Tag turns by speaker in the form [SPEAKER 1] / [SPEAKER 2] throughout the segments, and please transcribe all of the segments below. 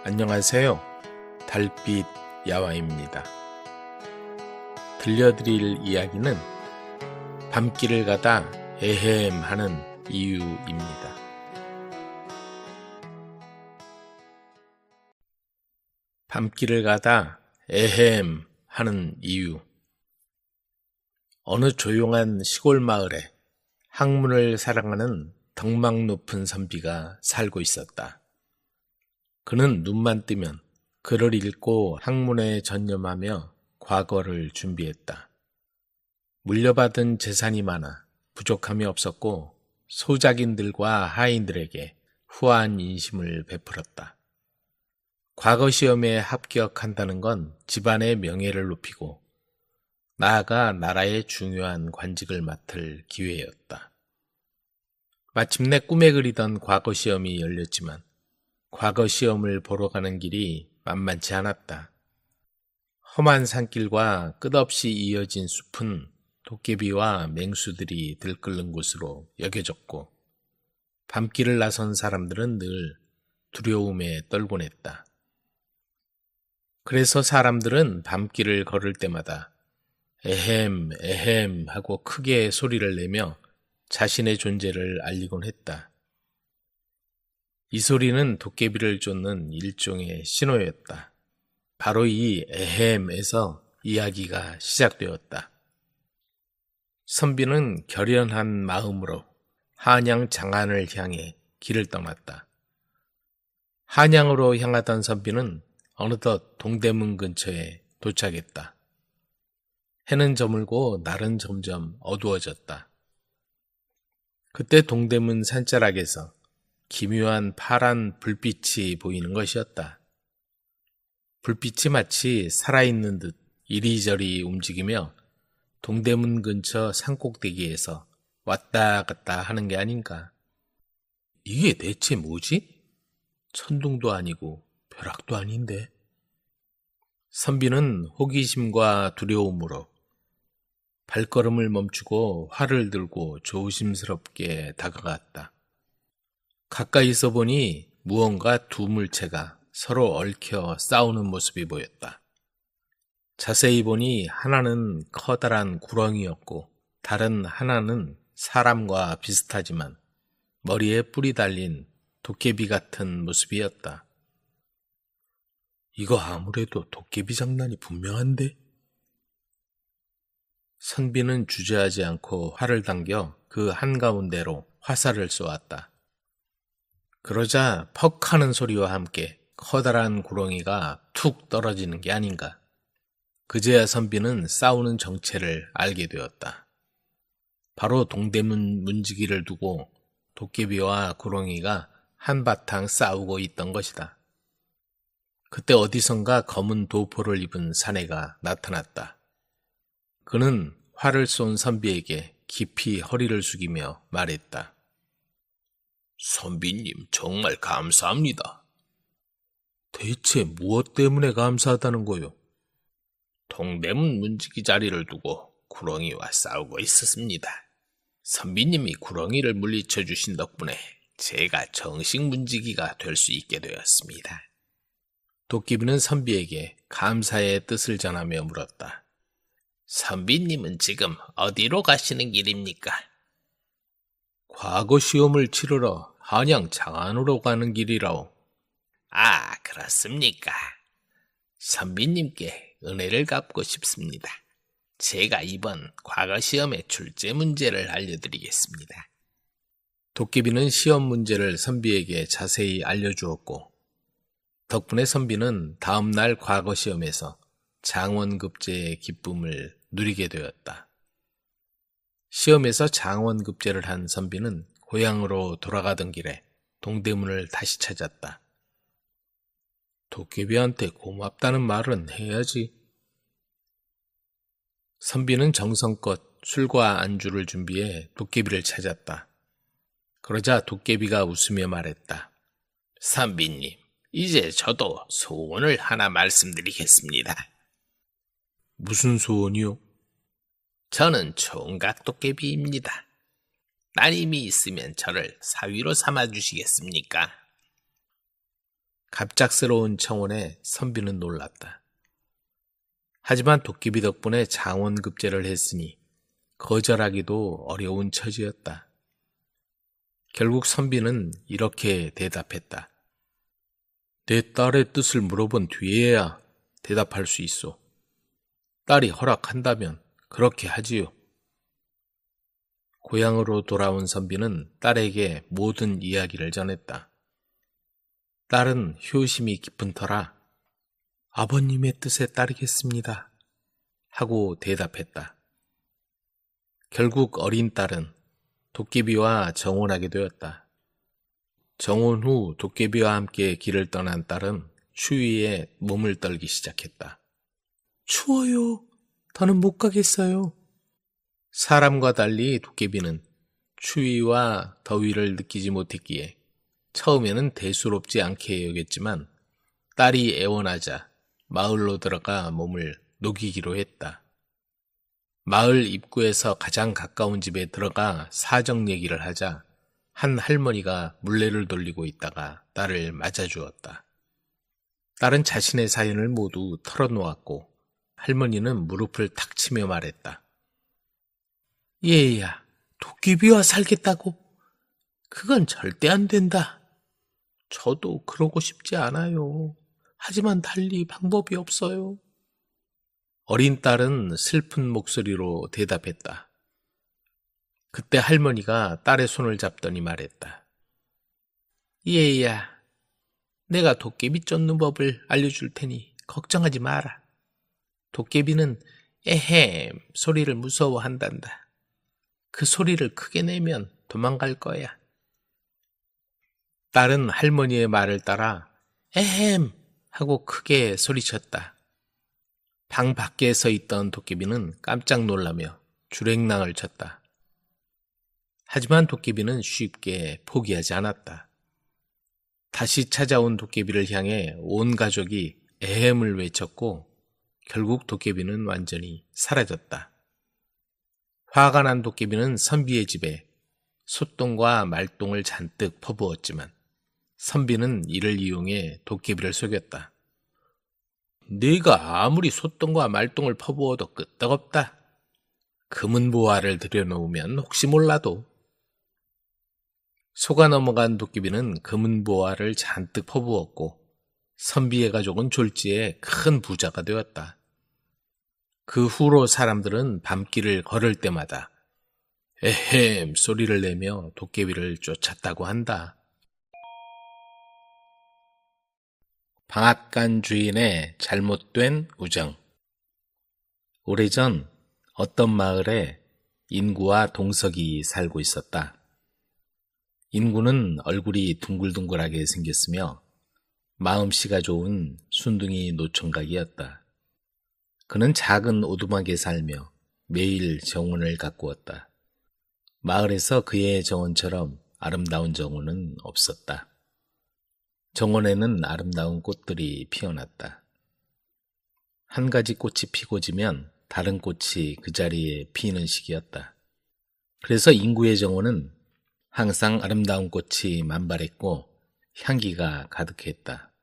[SPEAKER 1] 안녕하세요. 달빛 야화입니다. 들려드릴 이야기는 밤길을 가다 에헴 하는 이유입니다. 밤길을 가다 에헴 하는 이유. 어느 조용한 시골 마을에 학문을 사랑하는 덕망 높은 선비가 살고 있었다. 그는 눈만 뜨면 글을 읽고 학문에 전념하며 과거를 준비했다. 물려받은 재산이 많아 부족함이 없었고 소작인들과 하인들에게 후한 인심을 베풀었다. 과거 시험에 합격한다는 건 집안의 명예를 높이고 나아가 나라의 중요한 관직을 맡을 기회였다. 마침내 꿈에 그리던 과거 시험이 열렸지만 과거 시험을 보러 가는 길이 만만치 않았다. 험한 산길과 끝없이 이어진 숲은 도깨비와 맹수들이 들끓는 곳으로 여겨졌고 밤길을 나선 사람들은 늘 두려움에 떨곤 했다. 그래서 사람들은 밤길을 걸을 때마다 에헴 에헴 하고 크게 소리를 내며 자신의 존재를 알리곤 했다. 이 소리는 도깨비를 쫓는 일종의 신호였다. 바로 이 에헴에서 이야기가 시작되었다. 선비는 결연한 마음으로 한양 장안을 향해 길을 떠났다. 한양으로 향하던 선비는 어느덧 동대문 근처에 도착했다. 해는 저물고 날은 점점 어두워졌다. 그때 동대문 산자락에서 기묘한 파란 불빛이 보이는 것이었다. 불빛이 마치 살아있는 듯 이리저리 움직이며 동대문 근처 산꼭대기에서 왔다 갔다 하는 게 아닌가. 이게 대체 뭐지? 천둥도 아니고 벼락도 아닌데. 선비는 호기심과 두려움으로 발걸음을 멈추고 활을 들고 조심스럽게 다가갔다. 가까이서 보니 무언가 두 물체가 서로 얽혀 싸우는 모습이 보였다. 자세히 보니 하나는 커다란 구렁이였고 다른 하나는 사람과 비슷하지만 머리에 뿔이 달린 도깨비 같은 모습이었다. 이거 아무래도 도깨비 장난이 분명한데? 선비는 주저하지 않고 활을 당겨 그 한가운데로 화살을 쏘았다. 그러자 퍽 하는 소리와 함께 커다란 구렁이가 툭 떨어지는 게 아닌가. 그제야 선비는 싸우는 정체를 알게 되었다. 바로 동대문 문지기를 두고 도깨비와 구렁이가 한바탕 싸우고 있던 것이다. 그때 어디선가 검은 도포를 입은 사내가 나타났다. 그는 활을 쏜 선비에게 깊이 허리를 숙이며 말했다. 선비님 정말 감사합니다. 대체 무엇 때문에 감사하다는 거요? 동대문 문지기 자리를 두고 구렁이와 싸우고 있었습니다. 선비님이 구렁이를 물리쳐 주신 덕분에 제가 정식 문지기가 될 수 있게 되었습니다. 도깨비는 선비에게 감사의 뜻을 전하며 물었다. 선비님은 지금 어디로 가시는 길입니까? 과거 시험을 치르러 한양 장안으로 가는 길이라오. 아, 그렇습니까? 선비님께 은혜를 갚고 싶습니다. 제가 이번 과거 시험의 출제 문제를 알려드리겠습니다. 도깨비는 시험 문제를 선비에게 자세히 알려주었고 덕분에 선비는 다음날 과거 시험에서 장원급제의 기쁨을 누리게 되었다. 시험에서 장원급제를 한 선비는 고향으로 돌아가던 길에 동대문을 다시 찾았다. 도깨비한테 고맙다는 말은 해야지. 선비는 정성껏 술과 안주를 준비해 도깨비를 찾았다. 그러자 도깨비가 웃으며 말했다. 선비님, 이제 저도 소원을 하나 말씀드리겠습니다. 무슨 소원이요? 저는 총각 도깨비입니다. 따님이 있으면 저를 사위로 삼아주시겠습니까? 갑작스러운 청혼에 선비는 놀랐다. 하지만 도깨비 덕분에 장원급제를 했으니 거절하기도 어려운 처지였다. 결국 선비는 이렇게 대답했다. 내 딸의 뜻을 물어본 뒤에야 대답할 수 있어. 딸이 허락한다면 그렇게 하지요. 고향으로 돌아온 선비는 딸에게 모든 이야기를 전했다. 딸은 효심이 깊은 터라 아버님의 뜻에 따르겠습니다 하고 대답했다. 결국 어린 딸은 도깨비와 정혼하게 되었다. 정혼 후 도깨비와 함께 길을 떠난 딸은 추위에 몸을 떨기 시작했다. 추워요. 더는 못 가겠어요. 사람과 달리 도깨비는 추위와 더위를 느끼지 못했기에 처음에는 대수롭지 않게 여겼지만 딸이 애원하자 마을로 들어가 몸을 녹이기로 했다. 마을 입구에서 가장 가까운 집에 들어가 사정 얘기를 하자 한 할머니가 물레를 돌리고 있다가 딸을 맞아주었다. 딸은 자신의 사연을 모두 털어놓았고 할머니는 무릎을 탁 치며 말했다. 얘야, 도깨비와 살겠다고? 그건 절대 안 된다. 저도 그러고 싶지 않아요. 하지만 달리 방법이 없어요. 어린 딸은 슬픈 목소리로 대답했다. 그때 할머니가 딸의 손을 잡더니 말했다. 얘야, 내가 도깨비 쫓는 법을 알려줄 테니 걱정하지 마라. 도깨비는 에헴 소리를 무서워한단다. 그 소리를 크게 내면 도망갈 거야. 딸은 할머니의 말을 따라 에헴 하고 크게 소리쳤다. 방 밖에 서 있던 도깨비는 깜짝 놀라며 주랭랑을 쳤다. 하지만 도깨비는 쉽게 포기하지 않았다. 다시 찾아온 도깨비를 향해 온 가족이 에헴을 외쳤고 결국 도깨비는 완전히 사라졌다. 화가 난 도깨비는 선비의 집에 솥똥과 말똥을 잔뜩 퍼부었지만 선비는 이를 이용해 도깨비를 속였다. 네가 아무리 솥똥과 말똥을 퍼부어도 끄떡없다. 금은보화를 들여놓으면 혹시 몰라도. 속아 넘어간 도깨비는 금은보화를 잔뜩 퍼부었고 선비의 가족은 졸지에 큰 부자가 되었다. 그 후로 사람들은 밤길을 걸을 때마다 에헴 소리를 내며 도깨비를 쫓았다고 한다. 방앗간 주인의 잘못된 우정. 오래전 어떤 마을에 인구와 동석이 살고 있었다. 인구는 얼굴이 둥글둥글하게 생겼으며 마음씨가 좋은 순둥이 노총각이었다. 그는 작은 오두막에 살며 매일 정원을 가꾸었다. 마을에서 그의 정원처럼 아름다운 정원은 없었다. 정원에는 아름다운 꽃들이 피어났다. 한 가지 꽃이 피고 지면 다른 꽃이 그 자리에 피는 시기였다. 그래서 인구의 정원은 항상 아름다운 꽃이 만발했고 향기가 가득했다.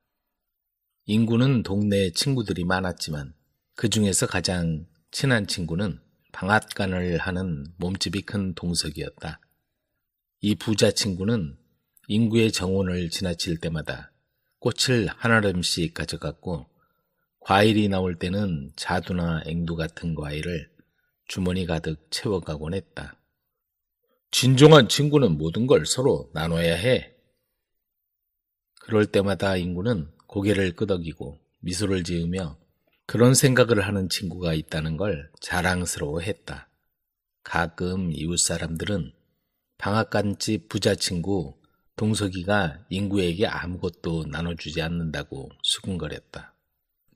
[SPEAKER 1] 인구는 동네에 친구들이 많았지만 그 중에서 가장 친한 친구는 방앗간을 하는 몸집이 큰 동석이었다. 이 부자 친구는 인구의 정원을 지나칠 때마다 꽃을 한 알음씩 가져갔고 과일이 나올 때는 자두나 앵두 같은 과일을 주머니 가득 채워가곤 했다. 진정한 친구는 모든 걸 서로 나눠야 해. 그럴 때마다 인구는 고개를 끄덕이고 미소를 지으며 그런 생각을 하는 친구가 있다는 걸 자랑스러워했다. 가끔 이웃 사람들은 방앗간집 부자 친구 동석이가 인구에게 아무것도 나눠주지 않는다고 수군거렸다.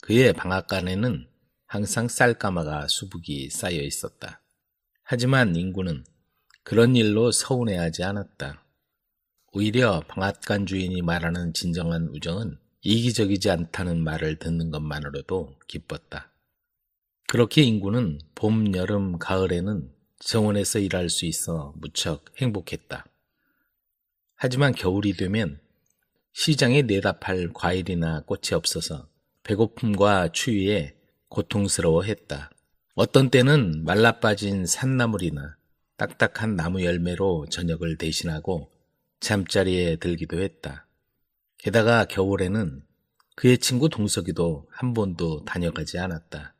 [SPEAKER 1] 그의 방앗간에는 항상 쌀가마가 수북이 쌓여 있었다. 하지만 인구는 그런 일로 서운해하지 않았다. 오히려 방앗간 주인이 말하는 진정한 우정은 이기적이지 않다는 말을 듣는 것만으로도 기뻤다. 그렇게 인구는 봄, 여름, 가을에는 정원에서 일할 수 있어 무척 행복했다. 하지만 겨울이 되면 시장에 내다 팔 과일이나 꽃이 없어서 배고픔과 추위에 고통스러워했다. 어떤 때는 말라빠진 산나물이나 딱딱한 나무 열매로 저녁을 대신하고 잠자리에 들기도 했다. 게다가 겨울에는 그의 친구 동석이도 한 번도 다녀가지 않았다.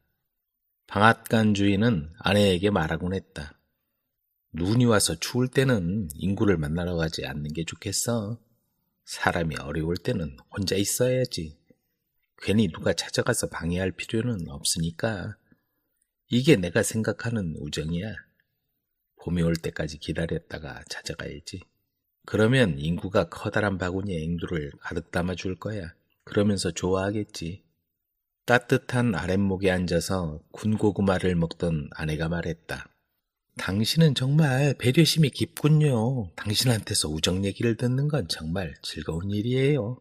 [SPEAKER 1] 방앗간 주인은 아내에게 말하곤 했다. 눈이 와서 추울 때는 인구를 만나러 가지 않는 게 좋겠어. 사람이 어려울 때는 혼자 있어야지. 괜히 누가 찾아가서 방해할 필요는 없으니까. 이게 내가 생각하는 우정이야. 봄이 올 때까지 기다렸다가 찾아가야지. 그러면 인구가 커다란 바구니에 앵두를 가득 담아줄 거야. 그러면서 좋아하겠지. 따뜻한 아랫목에 앉아서 군고구마를 먹던 아내가 말했다. 당신은 정말 배려심이 깊군요. 당신한테서 우정 얘기를 듣는 건 정말 즐거운 일이에요.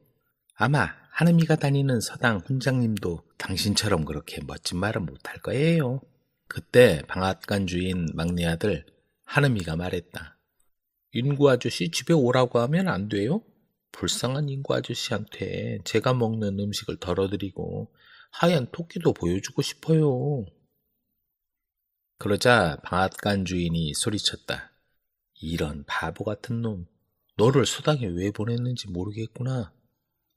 [SPEAKER 1] 아마 하느미가 다니는 서당 훈장님도 당신처럼 그렇게 멋진 말은 못할 거예요. 그때 방앗간 주인 막내 아들 하느미가 말했다. 인구 아저씨 집에 오라고 하면 안 돼요? 불쌍한 인구 아저씨한테 제가 먹는 음식을 덜어드리고 하얀 토끼도 보여주고 싶어요. 그러자 방앗간 주인이 소리쳤다. 이런 바보 같은 놈, 너를 서당에 왜 보냈는지 모르겠구나.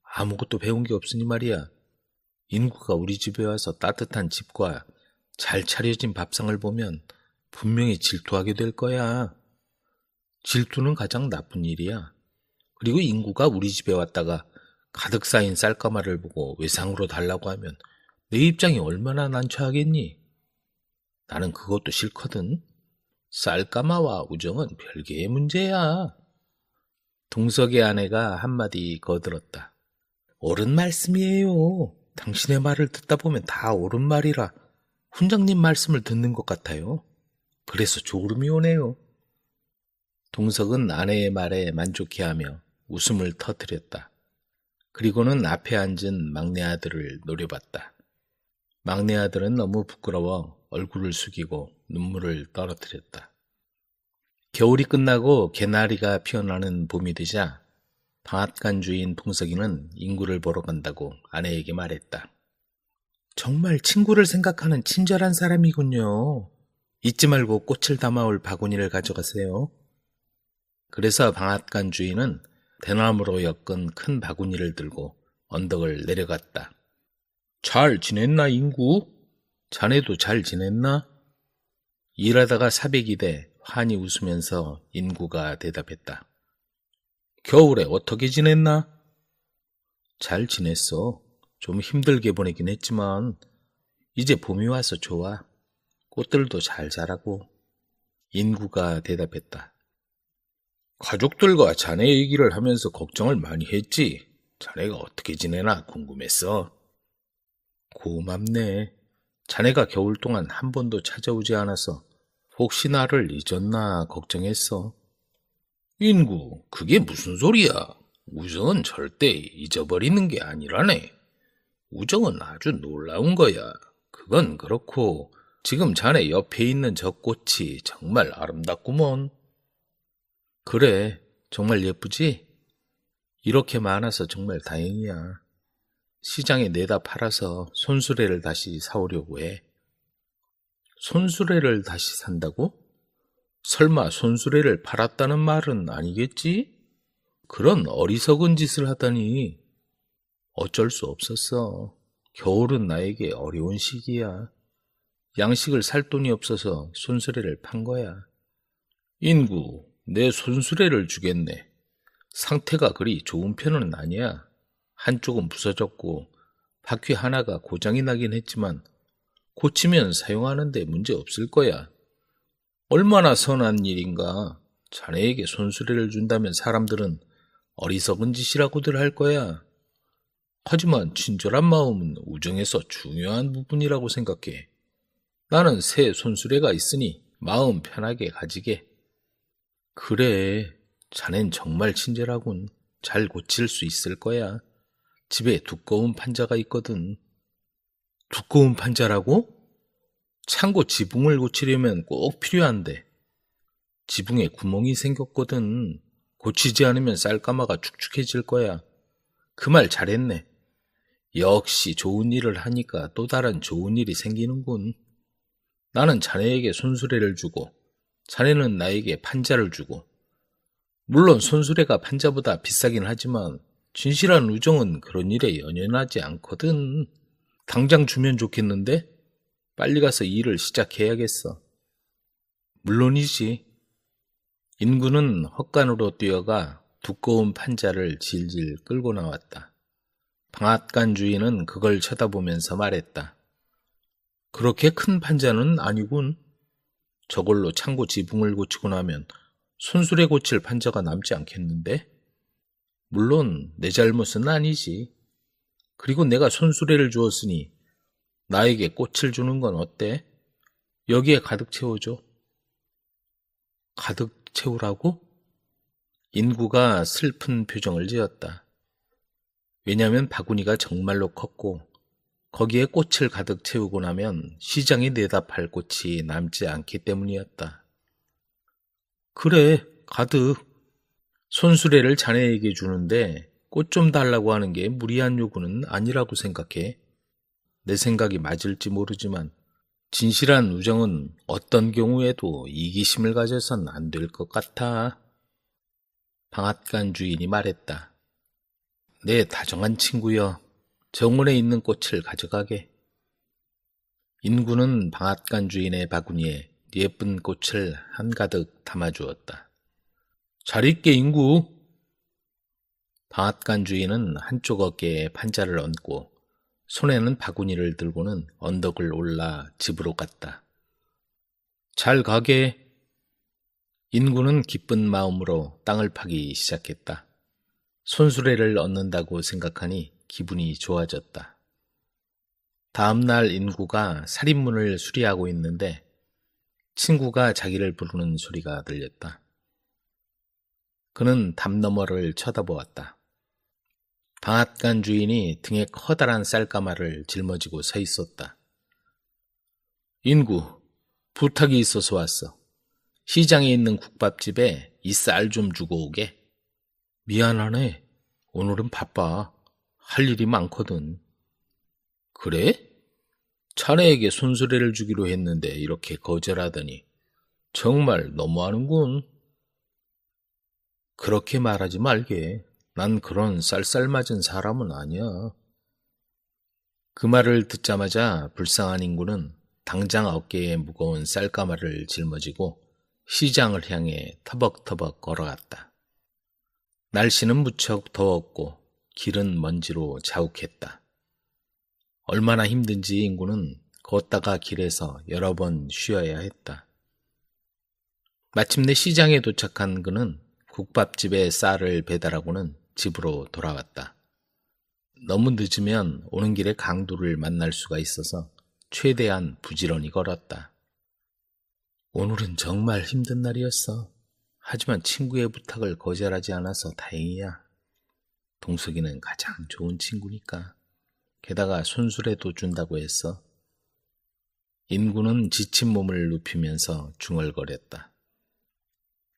[SPEAKER 1] 아무것도 배운 게 없으니 말이야. 인구가 우리 집에 와서 따뜻한 집과 잘 차려진 밥상을 보면 분명히 질투하게 될 거야. 질투는 가장 나쁜 일이야. 그리고 인구가 우리 집에 왔다가 가득 쌓인 쌀가마를 보고 외상으로 달라고 하면 내 입장이 얼마나 난처하겠니? 나는 그것도 싫거든. 쌀가마와 우정은 별개의 문제야. 동석의 아내가 한마디 거들었다. 옳은 말씀이에요. 당신의 말을 듣다 보면 다 옳은 말이라 훈장님 말씀을 듣는 것 같아요. 그래서 졸음이 오네요. 동석은 아내의 말에 만족해하며 웃음을 터뜨렸다. 그리고는 앞에 앉은 막내 아들을 노려봤다. 막내 아들은 너무 부끄러워 얼굴을 숙이고 눈물을 떨어뜨렸다. 겨울이 끝나고 개나리가 피어나는 봄이 되자 방앗간 주인 동석이는 인구를 보러 간다고 아내에게 말했다. 정말 친구를 생각하는 친절한 사람이군요. 잊지 말고 꽃을 담아올 바구니를 가져가세요. 그래서 방앗간 주인은 대나무로 엮은 큰 바구니를 들고 언덕을 내려갔다. 잘 지냈나 인구? 자네도 잘 지냈나? 일하다가 사백이 돼 환히 웃으면서 인구가 대답했다. 겨울에 어떻게 지냈나? 잘 지냈어. 좀 힘들게 보내긴 했지만 이제 봄이 와서 좋아. 꽃들도 잘 자라고. 인구가 대답했다. 가족들과 자네 얘기를 하면서 걱정을 많이 했지. 자네가 어떻게 지내나 궁금했어. 고맙네. 자네가 겨울 동안 한 번도 찾아오지 않아서 혹시 나를 잊었나 걱정했어. 인구, 그게 무슨 소리야? 우정은 절대 잊어버리는 게 아니라네. 우정은 아주 놀라운 거야. 그건 그렇고 지금 자네 옆에 있는 저 꽃이 정말 아름답구먼. 그래, 정말 예쁘지? 이렇게 많아서 정말 다행이야. 시장에 내다 팔아서 손수레를 다시 사오려고 해. 손수레를 다시 산다고? 설마 손수레를 팔았다는 말은 아니겠지? 그런 어리석은 짓을 하다니. 어쩔 수 없었어. 겨울은 나에게 어려운 시기야. 양식을 살 돈이 없어서 손수레를 판 거야. 인구, 내 손수레를 주겠네. 상태가 그리 좋은 편은 아니야. 한쪽은 부서졌고 바퀴 하나가 고장이 나긴 했지만 고치면 사용하는 데 문제 없을 거야. 얼마나 선한 일인가. 자네에게 손수레를 준다면 사람들은 어리석은 짓이라고들 할 거야. 하지만 친절한 마음은 우정에서 중요한 부분이라고 생각해. 나는 새 손수레가 있으니 마음 편하게 가지게. 그래, 자넨 정말 친절하군. 잘 고칠 수 있을 거야. 집에 두꺼운 판자가 있거든. 두꺼운 판자라고? 창고 지붕을 고치려면 꼭 필요한데. 지붕에 구멍이 생겼거든. 고치지 않으면 쌀가마가 축축해질 거야. 그 말 잘했네. 역시 좋은 일을 하니까 또 다른 좋은 일이 생기는군. 나는 자네에게 손수레를 주고 자네는 나에게 판자를 주고 물론 손수레가 판자보다 비싸긴 하지만 진실한 우정은 그런 일에 연연하지 않거든. 당장 주면 좋겠는데? 빨리 가서 일을 시작해야겠어. 물론이지. 인구는 헛간으로 뛰어가 두꺼운 판자를 질질 끌고 나왔다. 방앗간 주인은 그걸 쳐다보면서 말했다. 그렇게 큰 판자는 아니군. 저걸로 창고 지붕을 고치고 나면 손수레 고칠 판자가 남지 않겠는데? 물론 내 잘못은 아니지. 그리고 내가 손수레를 주었으니 나에게 꽃을 주는 건 어때? 여기에 가득 채워줘. 가득 채우라고? 인구가 슬픈 표정을 지었다. 왜냐면 바구니가 정말로 컸고 거기에 꽃을 가득 채우고 나면 시장에 내다 팔 꽃이 남지 않기 때문이었다. 그래, 가득. 손수레를 자네에게 주는데 꽃 좀 달라고 하는 게 무리한 요구는 아니라고 생각해. 내 생각이 맞을지 모르지만 진실한 우정은 어떤 경우에도 이기심을 가져선 안 될 것 같아. 방앗간 주인이 말했다. 내 다정한 친구여, 정원에 있는 꽃을 가져가게. 인구는 방앗간 주인의 바구니에 예쁜 꽃을 한가득 담아주었다. 잘 있게 인구. 방앗간 주인은 한쪽 어깨에 판자를 얹고 손에는 바구니를 들고는 언덕을 올라 집으로 갔다. 잘 가게. 인구는 기쁜 마음으로 땅을 파기 시작했다. 손수레를 얻는다고 생각하니 기분이 좋아졌다. 다음 날 인구가 살인문을 수리하고 있는데 친구가 자기를 부르는 소리가 들렸다. 그는 담 너머를 쳐다보았다. 방앗간 주인이 등에 커다란 쌀가마를 짊어지고 서 있었다. 인구, 부탁이 있어서 왔어. 시장에 있는 국밥집에 이 쌀 좀 주고 오게. 미안하네. 오늘은 바빠. 할 일이 많거든. 그래? 자네에게 손수레를 주기로 했는데 이렇게 거절하더니 정말 너무하는군. 그렇게 말하지 말게. 난 그런 쌀쌀맞은 사람은 아니야. 그 말을 듣자마자 불쌍한 인구는 당장 어깨에 무거운 쌀가마를 짊어지고 시장을 향해 터벅터벅 걸어갔다. 날씨는 무척 더웠고 길은 먼지로 자욱했다. 얼마나 힘든지 인구는 걷다가 길에서 여러 번 쉬어야 했다. 마침내 시장에 도착한 그는 국밥집에 쌀을 배달하고는 집으로 돌아왔다. 너무 늦으면 오는 길에 강도를 만날 수가 있어서 최대한 부지런히 걸었다. 오늘은 정말 힘든 날이었어. 하지만 친구의 부탁을 거절하지 않아서 다행이야. 동석이는 가장 좋은 친구니까. 게다가 손수레도 준다고 했어. 인구는 지친 몸을 눕히면서 중얼거렸다.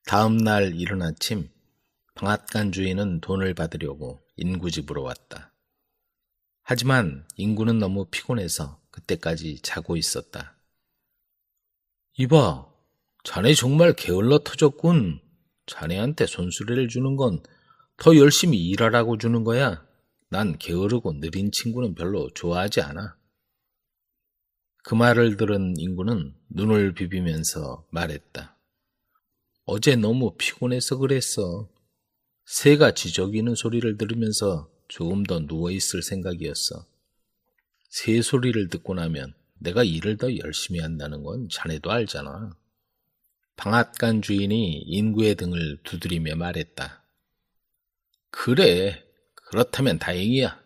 [SPEAKER 1] 다음 날 이른 아침 방앗간 주인은 돈을 받으려고 인구 집으로 왔다. 하지만 인구는 너무 피곤해서 그때까지 자고 있었다. 이봐, 자네 정말 게을러 터졌군. 자네한테 손수레를 주는 건 더 열심히 일하라고 주는 거야. 난 게으르고 느린 친구는 별로 좋아하지 않아. 그 말을 들은 인구는 눈을 비비면서 말했다. 어제 너무 피곤해서 그랬어. 새가 지저귀는 소리를 들으면서 조금 더 누워있을 생각이었어. 새 소리를 듣고 나면 내가 일을 더 열심히 한다는 건 자네도 알잖아. 방앗간 주인이 인구의 등을 두드리며 말했다. 그래, 그렇다면 다행이야.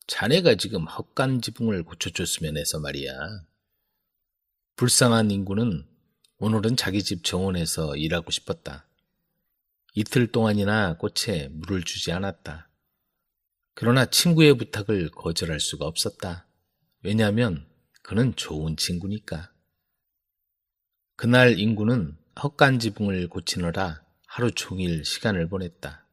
[SPEAKER 1] 자네가 지금 헛간 지붕을 고쳐줬으면 해서 말이야. 불쌍한 인구는 오늘은 자기 집 정원에서 일하고 싶었다. 이틀 동안이나 꽃에 물을 주지 않았다. 그러나 친구의 부탁을 거절할 수가 없었다. 왜냐하면 그는 좋은 친구니까. 그날 인구는 헛간 지붕을 고치느라 하루 종일 시간을 보냈다.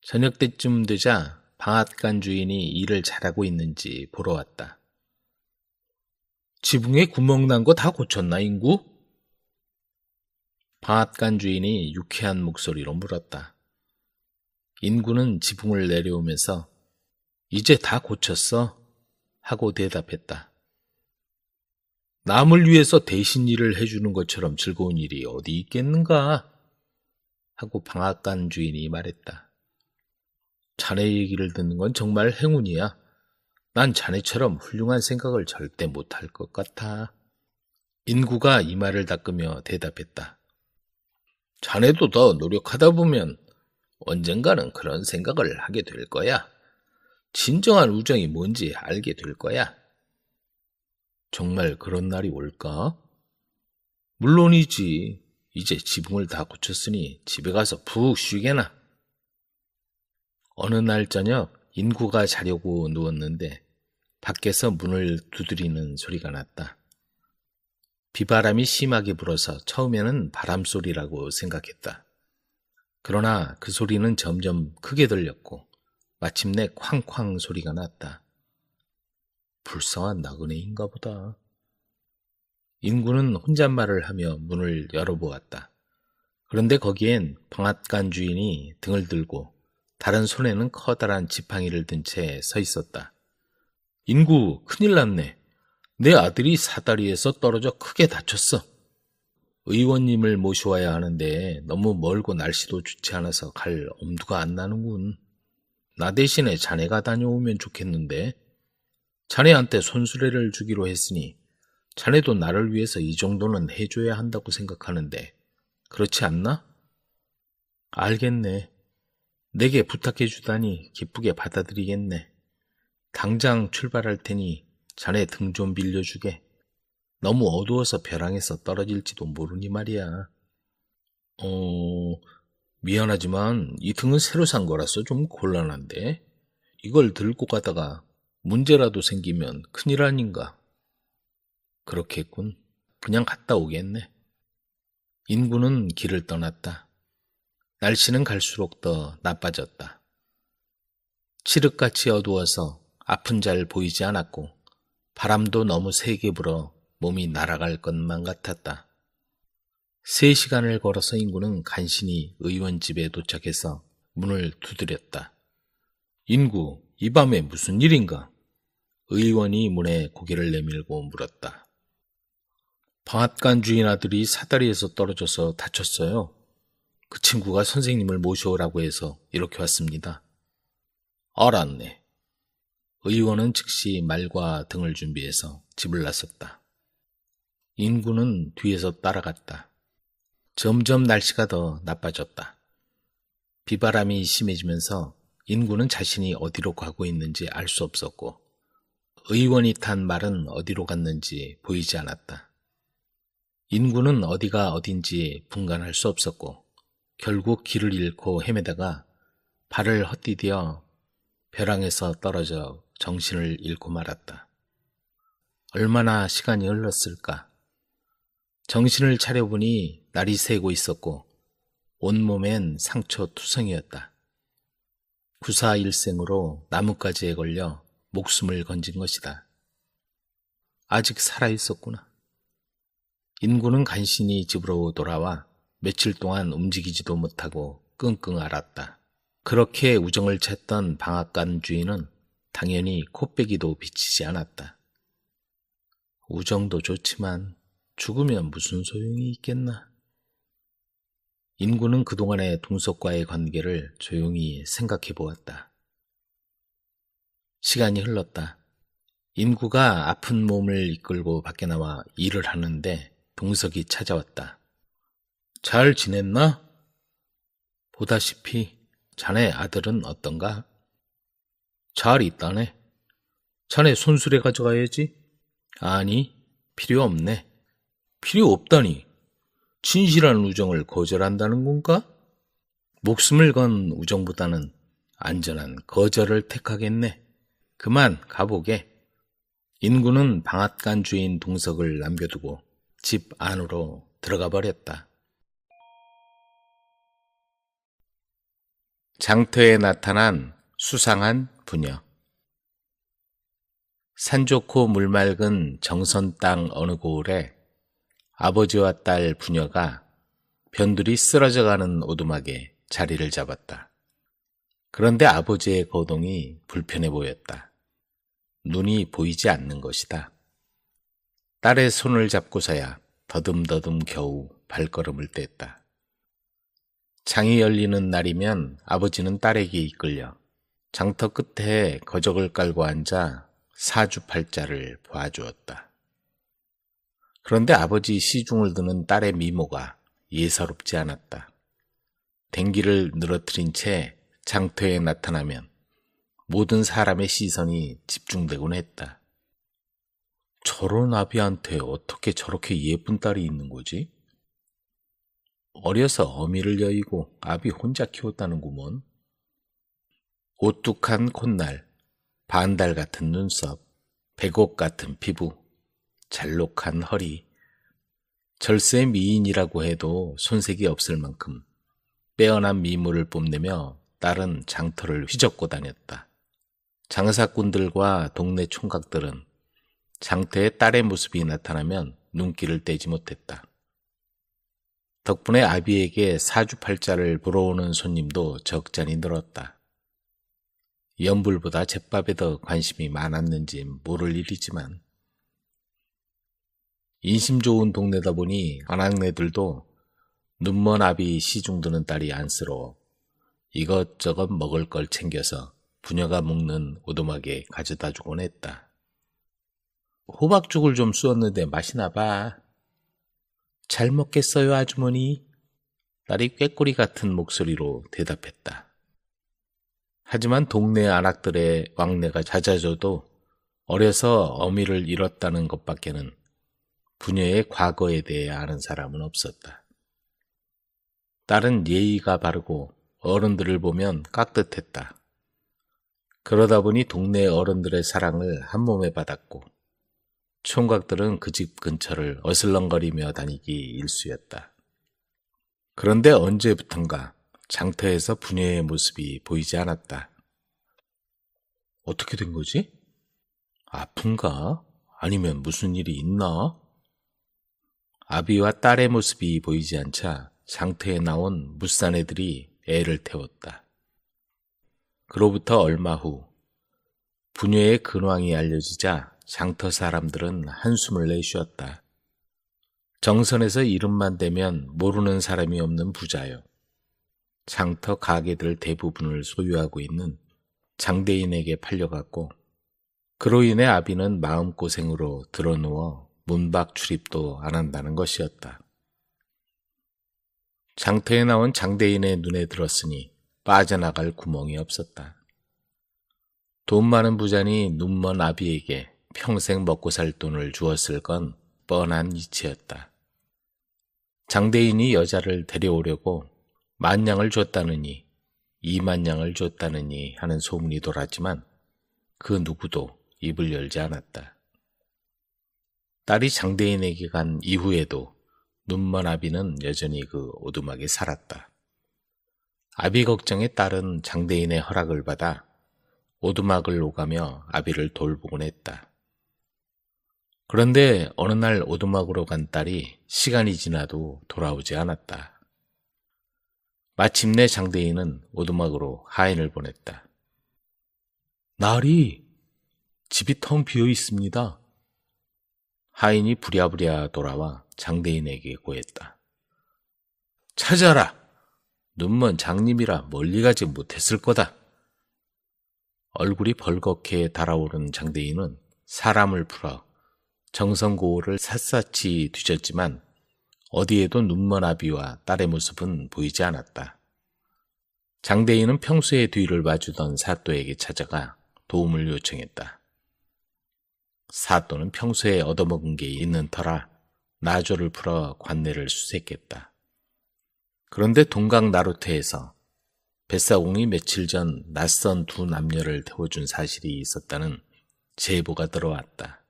[SPEAKER 1] 저녁 때쯤 되자 방앗간 주인이 일을 잘하고 있는지 보러 왔다. 지붕에 구멍 난 거 다 고쳤나, 인구? 방앗간 주인이 유쾌한 목소리로 물었다. 인구는 지붕을 내려오면서 이제 다 고쳤어? 하고 대답했다. 남을 위해서 대신 일을 해주는 것처럼 즐거운 일이 어디 있겠는가? 하고 방앗간 주인이 말했다. 자네 얘기를 듣는 건 정말 행운이야. 난 자네처럼 훌륭한 생각을 절대 못할 것 같아. 인구가 이마를 닦으며 대답했다. 자네도 더 노력하다 보면 언젠가는 그런 생각을 하게 될 거야. 진정한 우정이 뭔지 알게 될 거야. 정말 그런 날이 올까? 물론이지. 이제 지붕을 다 고쳤으니 집에 가서 푹 쉬게나. 어느 날 저녁 인구가 자려고 누웠는데 밖에서 문을 두드리는 소리가 났다. 비바람이 심하게 불어서 처음에는 바람소리라고 생각했다. 그러나 그 소리는 점점 크게 들렸고 마침내 쾅쾅 소리가 났다. 불쌍한 나그네인가 보다. 인구는 혼잣말을 하며 문을 열어보았다. 그런데 거기엔 방앗간 주인이 등을 들고 다른 손에는 커다란 지팡이를 든 채 서 있었다. 인구, 큰일 났네. 내 아들이 사다리에서 떨어져 크게 다쳤어. 의원님을 모셔와야 하는데 너무 멀고 날씨도 좋지 않아서 갈 엄두가 안 나는군. 나 대신에 자네가 다녀오면 좋겠는데. 자네한테 손수레를 주기로 했으니 자네도 나를 위해서 이 정도는 해줘야 한다고 생각하는데 그렇지 않나? 알겠네. 내게 부탁해 주다니 기쁘게 받아들이겠네. 당장 출발할 테니 자네 등 좀 빌려주게. 너무 어두워서 벼랑에서 떨어질지도 모르니 말이야. 미안하지만 이 등은 새로 산 거라서 좀 곤란한데 이걸 들고 가다가 문제라도 생기면 큰일 아닌가. 그렇겠군. 그냥 갔다 오겠네. 인구는 길을 떠났다. 날씨는 갈수록 더 나빠졌다. 칠흑같이 어두워서 앞은 잘 보이지 않았고 바람도 너무 세게 불어 몸이 날아갈 것만 같았다. 3시간을 걸어서 인구는 간신히 의원 집에 도착해서 문을 두드렸다. 인구, 이 밤에 무슨 일인가? 의원이 문에 고개를 내밀고 물었다. 방앗간 주인 아들이 사다리에서 떨어져서 다쳤어요. 그 친구가 선생님을 모셔오라고 해서 이렇게 왔습니다. 알았네. 의원은 즉시 말과 등을 준비해서 집을 나섰다. 인구는 뒤에서 따라갔다. 점점 날씨가 더 나빠졌다. 비바람이 심해지면서 인구는 자신이 어디로 가고 있는지 알 수 없었고 의원이 탄 말은 어디로 갔는지 보이지 않았다. 인구는 어디가 어딘지 분간할 수 없었고 결국 길을 잃고 헤매다가 발을 헛디뎌 벼랑에서 떨어져 정신을 잃고 말았다. 얼마나 시간이 흘렀을까? 정신을 차려보니 날이 새고 있었고 온몸엔 상처투성이었다. 구사일생으로 나뭇가지에 걸려 목숨을 건진 것이다. 아직 살아있었구나. 인구는 간신히 집으로 돌아와 며칠 동안 움직이지도 못하고 끙끙 앓았다. 그렇게 우정을 찾던 방앗간 주인은 당연히 코빼기도 비치지 않았다. 우정도 좋지만 죽으면 무슨 소용이 있겠나. 인구는 그동안의 동석과의 관계를 조용히 생각해 보았다. 시간이 흘렀다. 인구가 아픈 몸을 이끌고 밖에 나와 일을 하는데 동석이 찾아왔다. 잘 지냈나? 보다시피 자네 아들은 어떤가? 잘 있다네. 자네 손수레 가져가야지. 아니, 필요 없네. 필요 없다니. 진실한 우정을 거절한다는 건가? 목숨을 건 우정보다는 안전한 거절을 택하겠네. 그만 가보게. 인구는 방앗간 주인 동석을 남겨두고 집 안으로 들어가 버렸다. 장터에 나타난 수상한 부녀. 산 좋고 물 맑은 정선 땅 어느 고을에 아버지와 딸 부녀가 변두리 쓰러져가는 오두막에 자리를 잡았다. 그런데 아버지의 거동이 불편해 보였다. 눈이 보이지 않는 것이다. 딸의 손을 잡고서야 더듬더듬 겨우 발걸음을 뗐다. 장이 열리는 날이면 아버지는 딸에게 이끌려 장터 끝에 거적을 깔고 앉아 사주팔자를 봐주었다. 그런데 아버지 시중을 드는 딸의 미모가 예사롭지 않았다. 댕기를 늘어뜨린 채 장터에 나타나면 모든 사람의 시선이 집중되곤 했다. 저런 아비한테 어떻게 저렇게 예쁜 딸이 있는 거지? 어려서 어미를 여의고 아비 혼자 키웠다는구먼. 오뚝한 콧날, 반달 같은 눈썹, 백옥 같은 피부, 잘록한 허리, 절세 미인이라고 해도 손색이 없을 만큼 빼어난 미모를 뽐내며 딸은 장터를 휘젓고 다녔다. 장사꾼들과 동네 총각들은 장터에 딸의 모습이 나타나면 눈길을 떼지 못했다. 덕분에 아비에게 사주팔자를 보러 오는 손님도 적잖이 늘었다. 연불보다 잿밥에 더 관심이 많았는지 모를 일이지만 인심 좋은 동네다 보니 아낙네들도 눈먼 아비 시중 드는 딸이 안쓰러워 이것저것 먹을 걸 챙겨서 부녀가 먹는 오두막에 가져다 주곤 했다. 호박죽을 좀 쑤었는데 맛이나 봐. 잘 먹겠어요, 아주머니? 딸이 꾀꼬리 같은 목소리로 대답했다. 하지만 동네 아낙들의 왕래가 잦아져도 어려서 어미를 잃었다는 것밖에는 부녀의 과거에 대해 아는 사람은 없었다. 딸은 예의가 바르고 어른들을 보면 깍듯했다. 그러다 보니 동네 어른들의 사랑을 한몸에 받았고 총각들은 그 집 근처를 어슬렁거리며 다니기 일쑤였다. 그런데 언제부턴가 장터에서 부녀의 모습이 보이지 않았다. 어떻게 된 거지? 아픈가? 아니면 무슨 일이 있나? 아비와 딸의 모습이 보이지 않자 장터에 나온 무사내들이 애를 태웠다. 그로부터 얼마 후 부녀의 근황이 알려지자 장터 사람들은 한숨을 내쉬었다. 정선에서 이름만 대면 모르는 사람이 없는 부자요. 장터 가게들 대부분을 소유하고 있는 장대인에게 팔려갔고 그로 인해 아비는 마음고생으로 드러누워 문밖 출입도 안 한다는 것이었다. 장터에 나온 장대인의 눈에 들었으니 빠져나갈 구멍이 없었다. 돈 많은 부자니 눈먼 아비에게 평생 먹고 살 돈을 주었을 건 뻔한 이치였다. 장대인이 여자를 데려오려고 10,000냥을 줬다느니 20,000냥을 줬다느니 하는 소문이 돌았지만 그 누구도 입을 열지 않았다. 딸이 장대인에게 간 이후에도 눈먼 아비는 여전히 그 오두막에 살았다. 아비 걱정에 딸은 장대인의 허락을 받아 오두막을 오가며 아비를 돌보곤 했다. 그런데 어느 날 오두막으로 간 딸이 시간이 지나도 돌아오지 않았다. 마침내 장대인은 오두막으로 하인을 보냈다. 나으리, 집이 텅 비어 있습니다. 하인이 부랴부랴 돌아와 장대인에게 고했다. 찾아라! 눈먼 장님이라 멀리 가지 못했을 거다. 얼굴이 벌겋게 달아오른 장대인은 사람을 풀어 정성고을을 샅샅이 뒤졌지만 어디에도 눈먼 아비와 딸의 모습은 보이지 않았다. 장대인은 평소에 뒤를 봐주던 사또에게 찾아가 도움을 요청했다. 사또는 평소에 얻어먹은 게 있는 터라 나조를 풀어 관내를 수색했다. 그런데 동강 나루터에서 뱃사공이 며칠 전 낯선 두 남녀를 태워준 사실이 있었다는 제보가 들어왔다.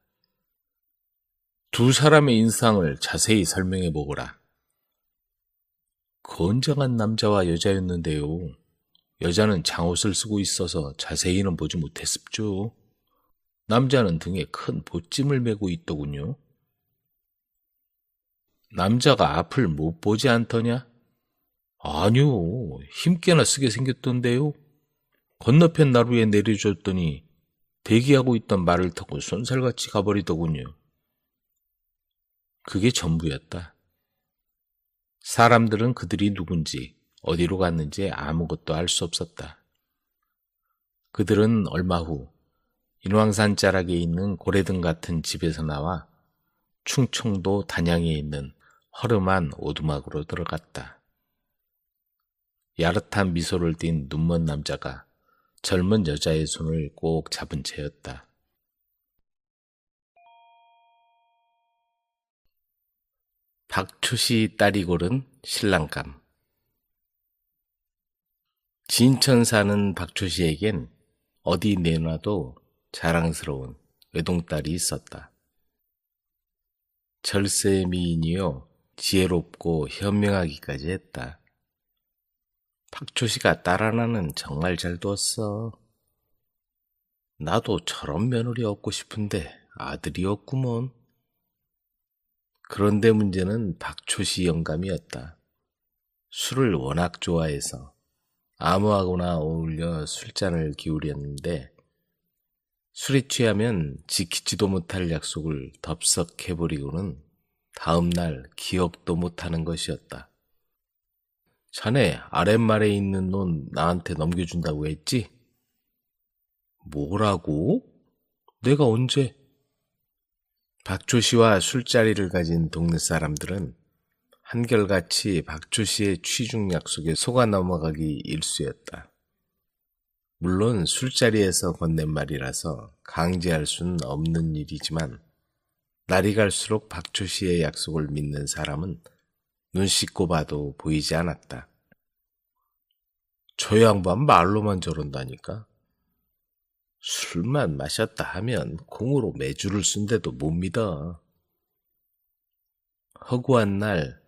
[SPEAKER 1] 두 사람의 인상을 자세히 설명해 보거라. 건장한 남자와 여자였는데요. 여자는 장옷을 쓰고 있어서 자세히는 보지 못했습죠. 남자는 등에 큰 보찜을 메고 있더군요. 남자가 앞을 못 보지 않더냐? 아니요, 힘께나 쓰게 생겼던데요. 건너편 나루에 내려줬더니 대기하고 있던 말을 타고 쏜살같이 가버리더군요. 그게 전부였다. 사람들은 그들이 누군지 어디로 갔는지 아무것도 알 수 없었다. 그들은 얼마 후 인왕산 자락에 있는 고래등 같은 집에서 나와 충청도 단양에 있는 허름한 오두막으로 들어갔다. 야릇한 미소를 띤 눈먼 남자가 젊은 여자의 손을 꼭 잡은 채였다. 박초시 딸이 고른 신랑감. 진천 사는 박초시에겐 어디 내놔도 자랑스러운 외동딸이 있었다. 절세 미인이요, 지혜롭고 현명하기까지 했다. 박초시가 딸 하나는 정말 잘 두었어. 나도 저런 며느리 얻고 싶은데 아들이 없구먼. 그런데 문제는 박초시 영감이었다. 술을 워낙 좋아해서 아무하고나 어울려 술잔을 기울였는데 술에 취하면 지키지도 못할 약속을 덥석해버리고는 다음날 기억도 못하는 것이었다. 자네 아랫말에 있는 논 나한테 넘겨준다고 했지? 뭐라고? 내가 언제? 박초시와 술자리를 가진 동네 사람들은 한결같이 박초시의 취중 약속에 속아 넘어가기 일쑤였다. 물론 술자리에서 건넨 말이라서 강제할 수는 없는 일이지만 날이 갈수록 박초시의 약속을 믿는 사람은 눈 씻고 봐도 보이지 않았다. 저 양반 말로만 저런다니까. 술만 마셨다 하면 공으로 매주를 쓴데도 못 믿어. 허구한 날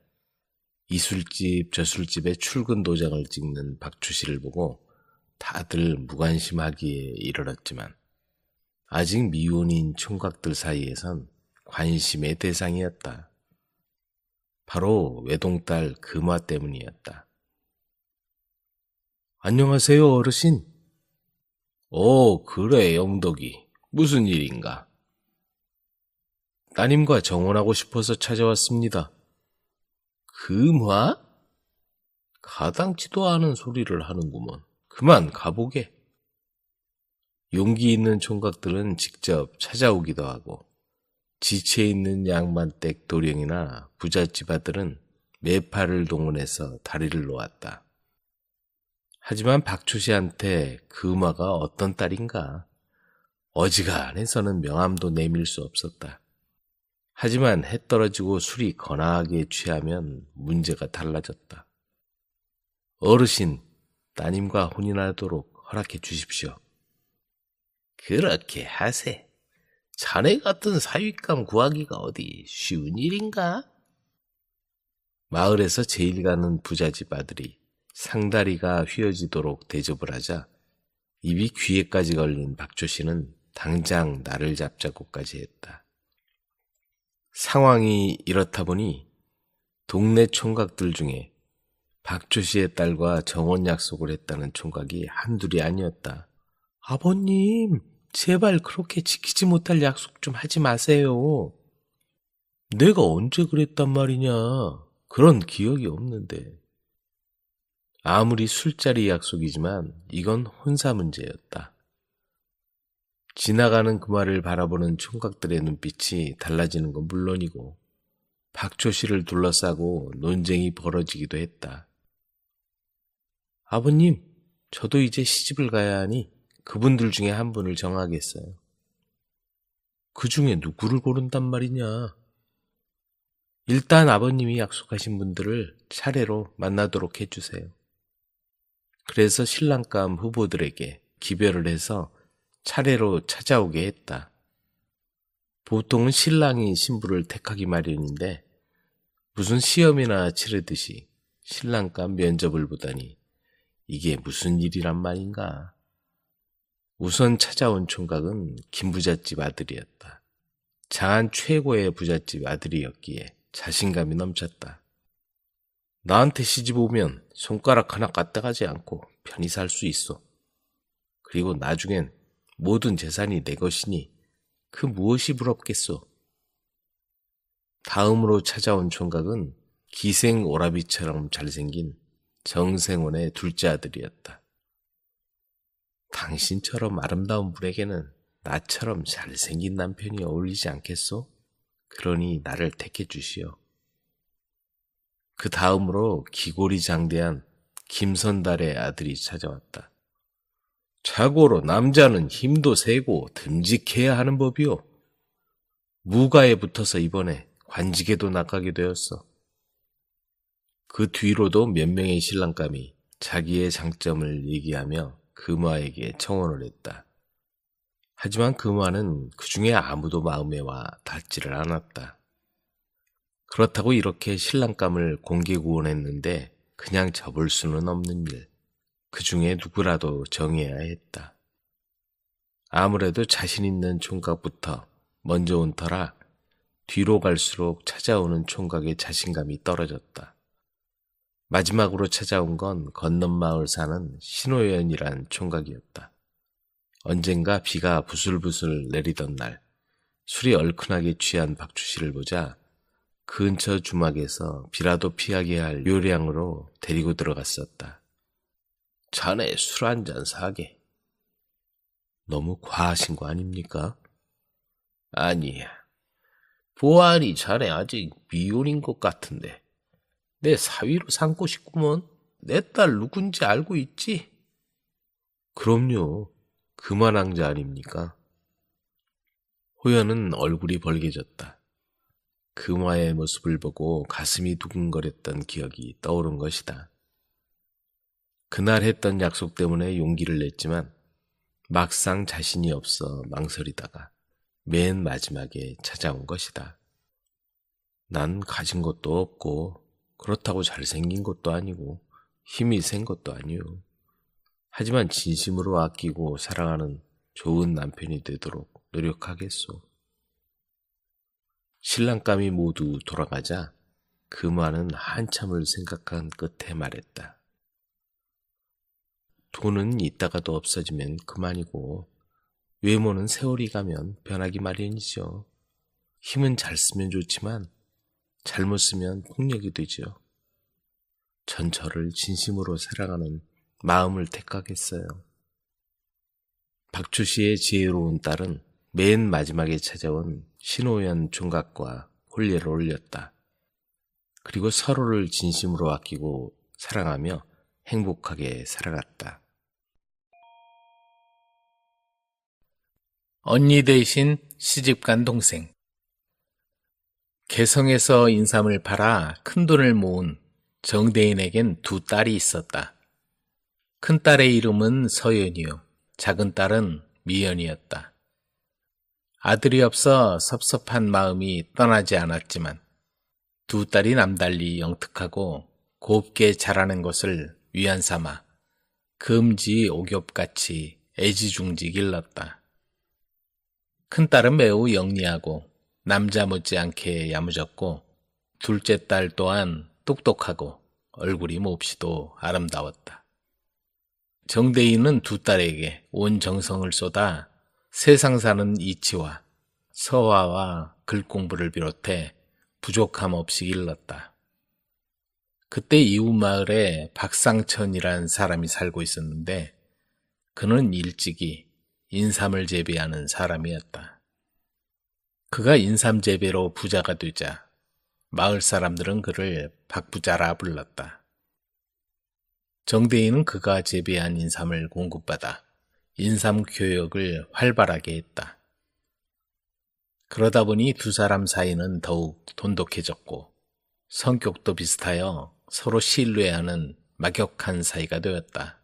[SPEAKER 1] 이 술집 저 술집에 출근 도장을 찍는 박초시를 보고 다들 무관심하기에 이르렀지만 아직 미혼인 총각들 사이에선 관심의 대상이었다. 바로 외동딸 금화 때문이었다. 안녕하세요, 어르신. 그래, 영덕이. 무슨 일인가? 따님과 정혼하고 싶어서 찾아왔습니다. 금화? 가당치도 않은 소리를 하는구먼. 그만 가보게. 용기 있는 총각들은 직접 찾아오기도 하고 지체 있는 양반댁 도령이나 부잣집 아들은 매파를 동원해서 다리를 놓았다. 하지만 박초시한테 금화가 어떤 딸인가? 어지간해서는 명함도 내밀 수 없었다. 하지만 해 떨어지고 술이 거나하게 취하면 문제가 달라졌다. 어르신, 따님과 혼인하도록 허락해 주십시오. 그렇게 하세. 자네 같은 사윗감 구하기가 어디 쉬운 일인가? 마을에서 제일 가는 부잣집 아들이 상다리가 휘어지도록 대접을 하자 입이 귀에까지 걸린 박초시는 당장 나를 잡자고까지 했다. 상황이 이렇다 보니 동네 총각들 중에 박초시의 딸과 정혼 약속을 했다는 총각이 한둘이 아니었다. 아버님, 제발 그렇게 지키지 못할 약속 좀 하지 마세요. 내가 언제 그랬단 말이냐. 그런 기억이 없는데. 아무리 술자리 약속이지만 이건 혼사 문제였다. 지나가는 그 말을 바라보는 총각들의 눈빛이 달라지는 건 물론이고 박초시를 둘러싸고 논쟁이 벌어지기도 했다. 아버님, 저도 이제 시집을 가야 하니 그분들 중에 한 분을 정하겠어요. 그 중에 누구를 고른단 말이냐? 일단 아버님이 약속하신 분들을 차례로 만나도록 해주세요. 그래서 신랑감 후보들에게 기별을 해서 차례로 찾아오게 했다. 보통은 신랑이 신부를 택하기 마련인데 무슨 시험이나 치르듯이 신랑감 면접을 보다니 이게 무슨 일이란 말인가. 우선 찾아온 총각은 김부잣집 아들이었다. 장안 최고의 부잣집 아들이었기에 자신감이 넘쳤다. 나한테 시집 오면 손가락 하나 까딱하지 않고 편히 살 수 있어. 그리고 나중엔 모든 재산이 내 것이니 그 무엇이 부럽겠소. 다음으로 찾아온 총각은 기생 오라비처럼 잘생긴 정생원의 둘째 아들이었다. 당신처럼 아름다운 분에게는 나처럼 잘생긴 남편이 어울리지 않겠소? 그러니 나를 택해 주시오. 그 다음으로 기골이 장대한 김선달의 아들이 찾아왔다. 자고로 남자는 힘도 세고 듬직해야 하는 법이오. 무가에 붙어서 이번에 관직에도 나가게 되었어. 그 뒤로도 몇 명의 신랑감이 자기의 장점을 얘기하며 금화에게 청혼을 했다. 하지만 금화는 그 중에 아무도 마음에 와 닿지를 않았다. 그렇다고 이렇게 신랑감을 공개구원했는데 그냥 접을 수는 없는 일. 그 중에 누구라도 정해야 했다. 아무래도 자신 있는 총각부터 먼저 온 터라 뒤로 갈수록 찾아오는 총각의 자신감이 떨어졌다. 마지막으로 찾아온 건 건넌 마을 사는 신호연이란 총각이었다. 언젠가 비가 부슬부슬 내리던 날 술이 얼큰하게 취한 박주씨를 보자 근처 주막에서 비라도 피하게 할 요량으로 데리고 들어갔었다. 자네 술 한 잔 사게. 너무 과하신 거 아닙니까? 아니야. 보아하니 자네 아직 미혼인 것 같은데 내 사위로 삼고 싶구먼. 내 딸 누군지 알고 있지? 그럼요. 금화낭자 아닙니까? 호연은 얼굴이 벌개졌다. 금화의 모습을 보고 가슴이 두근거렸던 기억이 떠오른 것이다. 그날 했던 약속 때문에 용기를 냈지만 막상 자신이 없어 망설이다가 맨 마지막에 찾아온 것이다. 난 가진 것도 없고 그렇다고 잘생긴 것도 아니고 힘이 센 것도 아니오. 하지만 진심으로 아끼고 사랑하는 좋은 남편이 되도록 노력하겠소. 신랑감이 모두 돌아가자 금화는 한참을 생각한 끝에 말했다. 돈은 있다가도 없어지면 그만이고 외모는 세월이 가면 변하기 마련이죠. 힘은 잘 쓰면 좋지만 잘못 쓰면 폭력이 되죠. 전 저를 진심으로 사랑하는 마음을 택하겠어요. 박주씨의 지혜로운 딸은 맨 마지막에 찾아온 신호연 총각과 혼례를 올렸다. 그리고 서로를 진심으로 아끼고 사랑하며 행복하게 살아갔다. 언니 대신 시집간 동생. 개성에서 인삼을 팔아 큰돈을 모은 정대인에겐 두 딸이 있었다. 큰딸의 이름은 서연이요. 작은 딸은 미연이었다. 아들이 없어 섭섭한 마음이 떠나지 않았지만 두 딸이 남달리 영특하고 곱게 자라는 것을 위안 삼아 금지 오겹같이 애지중지 길렀다. 큰딸은 매우 영리하고 남자 못지않게 야무졌고 둘째 딸 또한 똑똑하고 얼굴이 몹시도 아름다웠다. 정대인은 두 딸에게 온 정성을 쏟아 세상 사는 이치와 서화와 글 공부를 비롯해 부족함 없이 길렀다. 그때 이웃 마을에 박상천이란 사람이 살고 있었는데 그는 일찍이 인삼을 재배하는 사람이었다. 그가 인삼 재배로 부자가 되자 마을 사람들은 그를 박부자라 불렀다. 정대인은 그가 재배한 인삼을 공급받아 인삼 교역을 활발하게 했다. 그러다 보니 두 사람 사이는 더욱 돈독해졌고 성격도 비슷하여 서로 신뢰하는 막역한 사이가 되었다.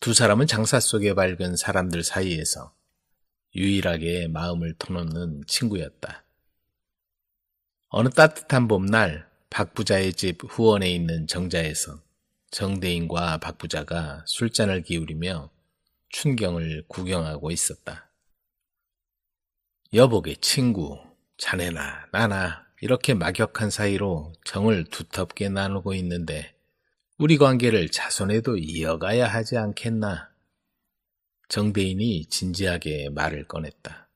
[SPEAKER 1] 두 사람은 장사 속에 밝은 사람들 사이에서 유일하게 마음을 터놓는 친구였다. 어느 따뜻한 봄날 박 부자의 집 후원에 있는 정자에서 정대인과 박부자가 술잔을 기울이며 춘경을 구경하고 있었다. 여보게 친구, 자네나 나나 이렇게 막역한 사이로 정을 두텁게 나누고 있는데 우리 관계를 자손에도 이어가야 하지 않겠나? 정대인이 진지하게 말을 꺼냈다.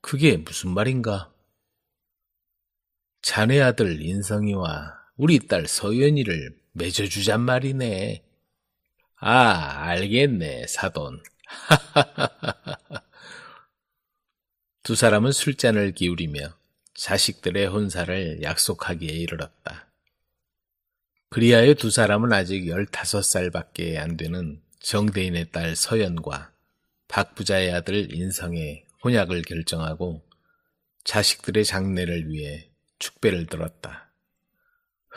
[SPEAKER 1] 그게 무슨 말인가? 자네 아들 인성이와 우리 딸 서연이를 맺어주잔 말이네. 아, 알겠네, 사돈. 두 사람은 술잔을 기울이며 자식들의 혼사를 약속하기에 이르렀다. 그리하여 두 사람은 아직 15살밖에 안 되는 정대인의 딸 서연과 박부자의 아들 인성의 혼약을 결정하고 자식들의 장례를 위해 축배를 들었다.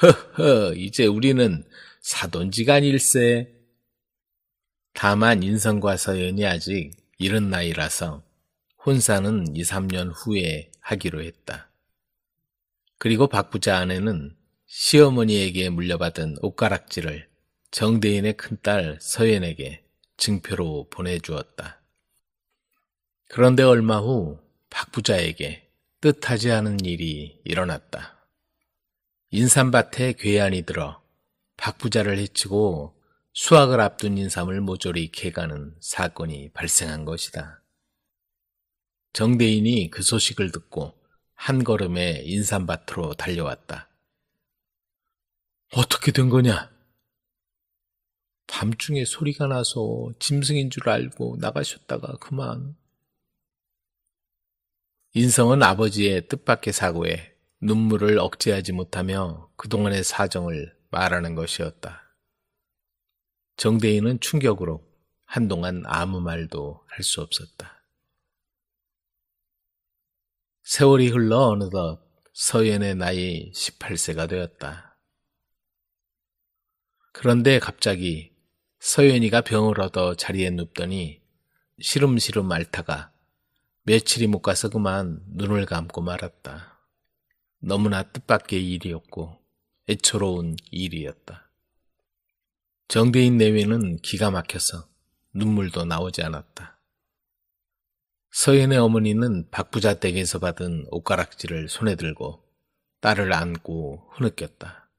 [SPEAKER 1] 허허, 이제 우리는 사돈지간일세. 다만 인성과 서연이 아직 이른 나이라서 혼사는 2, 3년 후에 하기로 했다. 그리고 박부자 아내는 시어머니에게 물려받은 옷가락지를 정대인의 큰딸 서연에게 증표로 보내주었다. 그런데 얼마 후 박부자에게 뜻하지 않은 일이 일어났다. 인삼밭에 괴한이 들어 박부자를 해치고 수확을 앞둔 인삼을 모조리 캐가는 사건이 발생한 것이다. 정대인이 그 소식을 듣고 한 걸음에 인삼밭으로 달려왔다. 어떻게 된 거냐? 밤중에 소리가 나서 짐승인 줄 알고 나가셨다가 그만. 인성은 아버지의 뜻밖의 사고에 눈물을 억제하지 못하며 그동안의 사정을 말하는 것이었다. 정대인은 충격으로 한동안 아무 말도 할 수 없었다. 세월이 흘러 어느덧 서연의 나이 18세가 되었다. 그런데 갑자기 서연이가 병을 얻어 자리에 눕더니 시름시름 앓다가 며칠이 못 가서 그만 눈을 감고 말았다. 너무나 뜻밖의 일이었고 애처로운 일이었다. 정대인 내외는 기가 막혀서 눈물도 나오지 않았다. 서연의 어머니는 박부자 댁에서 받은 옷가락지를 손에 들고 딸을 안고 흐느꼈다.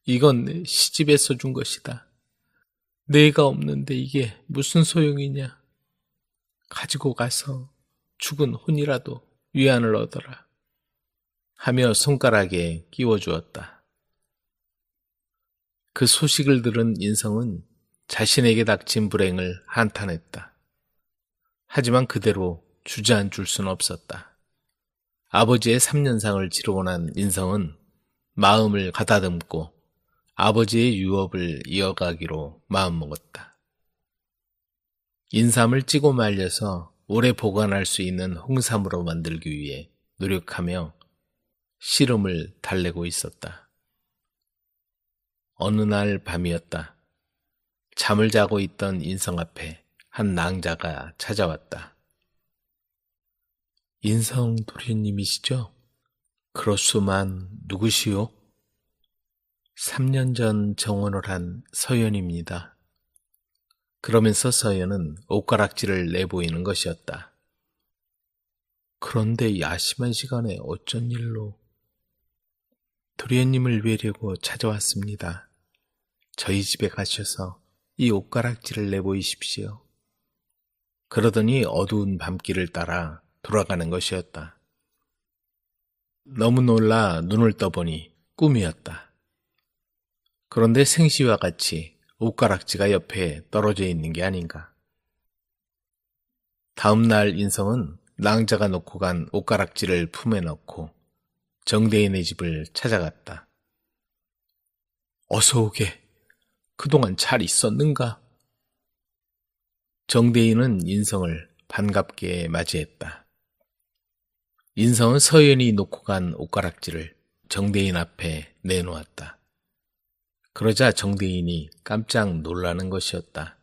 [SPEAKER 1] 이건 시집에서 준 것이다. 내가 없는데 이게 무슨 소용이냐. 가지고 가서 죽은 혼이라도 위안을 얻어라. 하며 손가락에 끼워주었다. 그 소식을 들은 인성은 자신에게 닥친 불행을 한탄했다. 하지만 그대로 주저앉을 수는 없었다. 아버지의 3년상을 치르고 난 인성은 마음을 가다듬고 아버지의 유업을 이어가기로 마음먹었다. 인삼을 찌고 말려서 오래 보관할 수 있는 홍삼으로 만들기 위해 노력하며 씨름을 달래고 있었다. 어느 날 밤이었다. 잠을 자고 있던 인성 앞에 한 낭자가 찾아왔다. 인성 도련님이시죠? 그렇소만 누구시오? 3년 전 정혼을 한 서연입니다. 그러면서 서연은 옷가락지를 내보이는 것이었다. 그런데 야심한 시간에 어쩐 일로? 도련님을 뵈려고 찾아왔습니다. 저희 집에 가셔서 이 옷가락지를 내보이십시오. 그러더니 어두운 밤길을 따라 돌아가는 것이었다. 너무 놀라 눈을 떠보니 꿈이었다. 그런데 생시와 같이 옷가락지가 옆에 떨어져 있는 게 아닌가. 다음 날 인성은 낭자가 놓고 간 옷가락지를 품에 넣고 정대인의 집을 찾아갔다. 어서 오게. 그동안 잘 있었는가? 정대인은 인성을 반갑게 맞이했다. 인성은 서연이 놓고 간 옷가락지를 정대인 앞에 내놓았다. 그러자 정대인이 깜짝 놀라는 것이었다.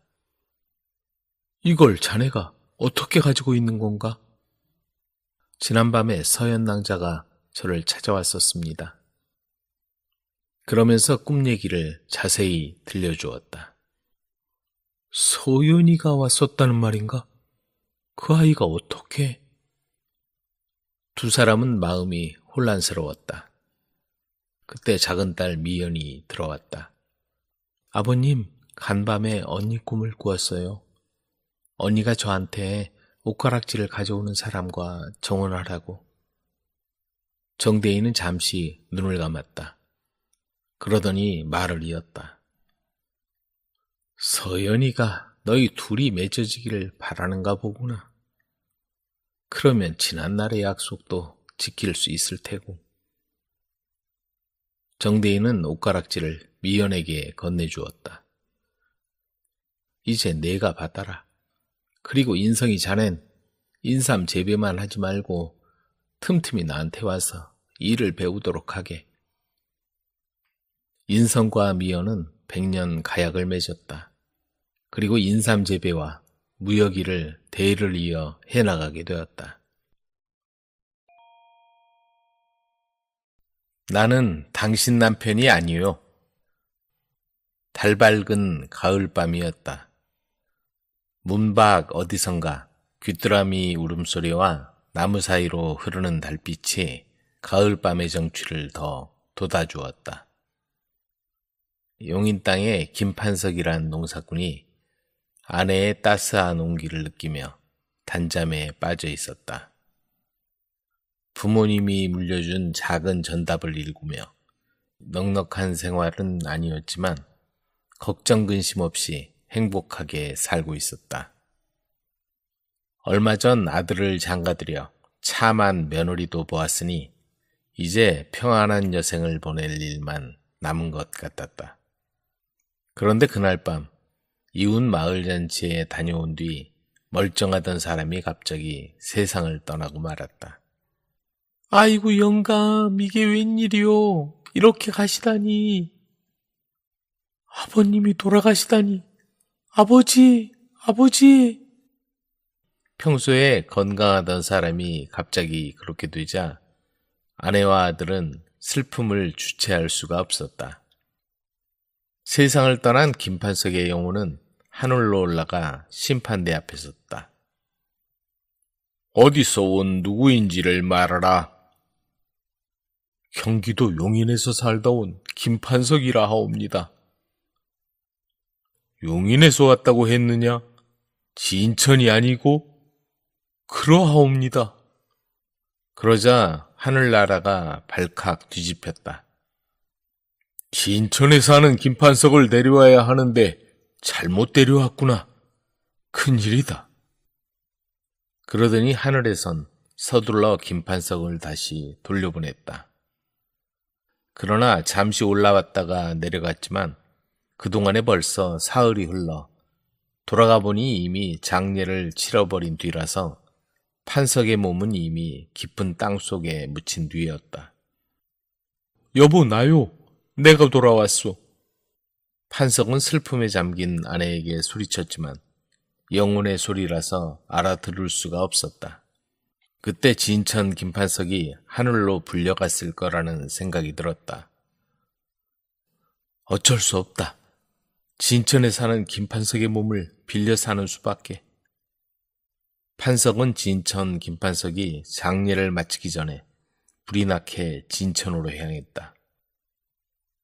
[SPEAKER 1] 이걸 자네가 어떻게 가지고 있는 건가? 지난밤에 서연 낭자가 저를 찾아왔었습니다. 그러면서 꿈 얘기를 자세히 들려주었다. 소연이가 왔었다는 말인가? 그 아이가 어떻게? 두 사람은 마음이 혼란스러웠다. 그때 작은 딸 미연이 들어왔다. 아버님, 간밤에 언니 꿈을 꾸었어요. 언니가 저한테 옷가락질을 가져오는 사람과 정혼하라고. 정대인은 잠시 눈을 감았다. 그러더니 말을 이었다. 서연이가 너희 둘이 맺어지기를 바라는가 보구나. 그러면 지난날의 약속도 지킬 수 있을 테고. 정대인은 옷가락질을 미연에게 건네주었다. 이제 내가 받아라. 그리고 인성이 자넨 인삼 재배만 하지 말고 틈틈이 나한테 와서 일을 배우도록 하게. 인성과 미연은 100년 가약을 맺었다. 그리고 인삼 재배와 무역 일을 대를 이어 해나가게 되었다. 나는 당신 남편이 아니요. 달밝은 가을밤이었다. 문 밖 어디선가 귀뚜라미 울음소리와 나무 사이로 흐르는 달빛이 가을밤의 정취를 더 돋아주었다. 용인 땅에 김판석이란 농사꾼이 아내의 따스한 온기를 느끼며 단잠에 빠져 있었다. 부모님이 물려준 작은 전답을 읽으며 넉넉한 생활은 아니었지만 걱정 근심 없이 행복하게 살고 있었다. 얼마 전 아들을 장가들여 참한 며느리도 보았으니 이제 평안한 여생을 보낼 일만 남은 것 같았다. 그런데 그날 밤 이웃 마을 잔치에 다녀온 뒤 멀쩡하던 사람이 갑자기 세상을 떠나고 말았다. 아이고 영감, 이게 웬일이요? 이렇게 가시다니. 아버님이 돌아가시다니. 아버지. 평소에 건강하던 사람이 갑자기 그렇게 되자 아내와 아들은 슬픔을 주체할 수가 없었다. 세상을 떠난 김판석의 영혼은 하늘로 올라가 심판대 앞에 섰다. 어디서 온 누구인지를 말하라. 경기도 용인에서 살다 온 김판석이라 하옵니다. 용인에서 왔다고 했느냐? 진천이 아니고? 그러하옵니다. 그러자 하늘나라가 발칵 뒤집혔다. 진천에 사는 김판석을 데려와야 하는데 잘못 데려왔구나. 큰일이다. 그러더니 하늘에선 서둘러 김판석을 다시 돌려보냈다. 그러나 잠시 올라왔다가 내려갔지만 그동안에 벌써 사흘이 흘러 돌아가 보니 이미 장례를 치러버린 뒤라서 판석의 몸은 이미 깊은 땅속에 묻힌 뒤였다. 여보, 나요. 내가 돌아왔소. 판석은 슬픔에 잠긴 아내에게 소리쳤지만 영혼의 소리라서 알아들을 수가 없었다. 그때 진천 김판석이 하늘로 불려갔을 거라는 생각이 들었다. 어쩔 수 없다. 진천에 사는 김판석의 몸을 빌려 사는 수밖에. 판석은 진천 김판석이 장례를 마치기 전에 불이 나게 진천으로 향했다.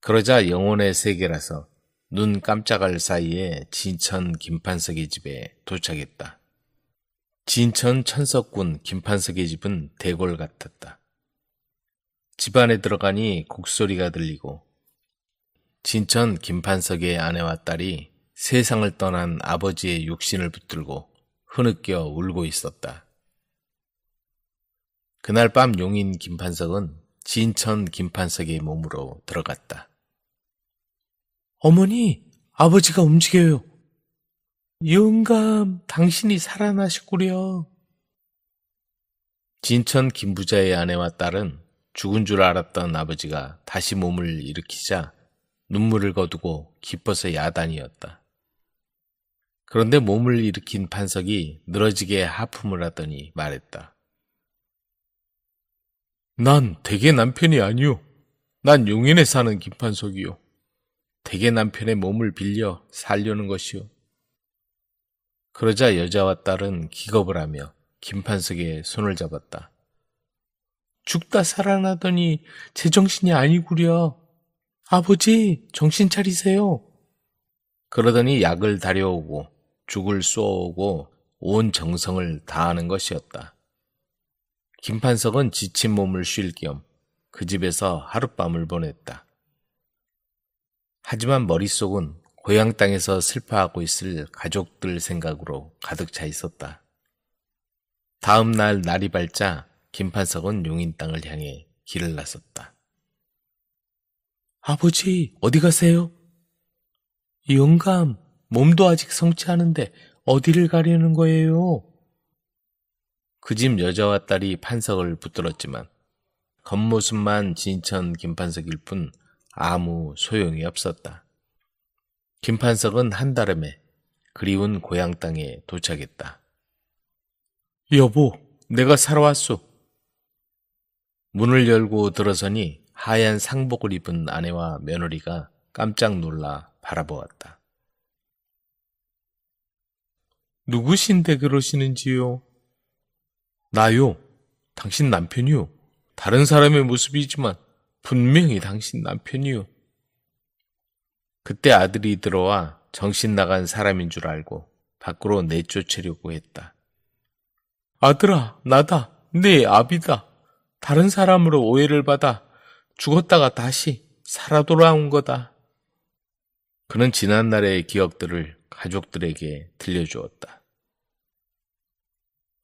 [SPEAKER 1] 그러자 영혼의 세계라서 눈 깜짝할 사이에 진천 김판석의 집에 도착했다. 진천 천석군 김판석의 집은 대궐 같았다. 집 안에 들어가니 곡소리가 들리고 진천 김판석의 아내와 딸이 세상을 떠난 아버지의 육신을 붙들고 흐느껴 울고 있었다. 그날 밤 용인 김판석은 진천 김판석의 몸으로 들어갔다. 어머니, 아버지가 움직여요. 영감, 당신이 살아나시구려. 진천 김부자의 아내와 딸은 죽은 줄 알았던 아버지가 다시 몸을 일으키자 눈물을 거두고 기뻐서 야단이었다. 그런데 몸을 일으킨 판석이 늘어지게 하품을 하더니 말했다. 난 대개 남편이 아니오. 난 용인에 사는 김판석이요. 대개 남편의 몸을 빌려 살려는 것이요. 그러자 여자와 딸은 기겁을 하며 김판석의 손을 잡았다. 죽다 살아나더니 제정신이 아니구려. 아버지, 정신 차리세요. 그러더니 약을 다려오고 죽을 쏘아오고 온 정성을 다하는 것이었다. 김판석은 지친 몸을 쉴 겸 그 집에서 하룻밤을 보냈다. 하지만 머릿속은 고향 땅에서 슬퍼하고 있을 가족들 생각으로 가득 차 있었다. 다음 날 날이 밝자 김판석은 용인 땅을 향해 길을 나섰다. 아버지, 어디 가세요? 영감, 몸도 아직 성취하는데 어디를 가려는 거예요? 그 집 여자와 딸이 판석을 붙들었지만 겉모습만 진천 김판석일 뿐 아무 소용이 없었다. 김판석은 한달음에 그리운 고향 땅에 도착했다. 여보, 내가 살아왔소. 문을 열고 들어서니 하얀 상복을 입은 아내와 며느리가 깜짝 놀라 바라보았다. 누구신데 그러시는지요? 나요. 당신 남편이요. 다른 사람의 모습이지만 분명히 당신 남편이요. 그때 아들이 들어와 정신 나간 사람인 줄 알고 밖으로 내쫓으려고 했다. 아들아, 나다. 내 아비다. 다른 사람으로 오해를 받아 죽었다가 다시 살아 돌아온 거다. 그는 지난날의 기억들을 가족들에게 들려주었다.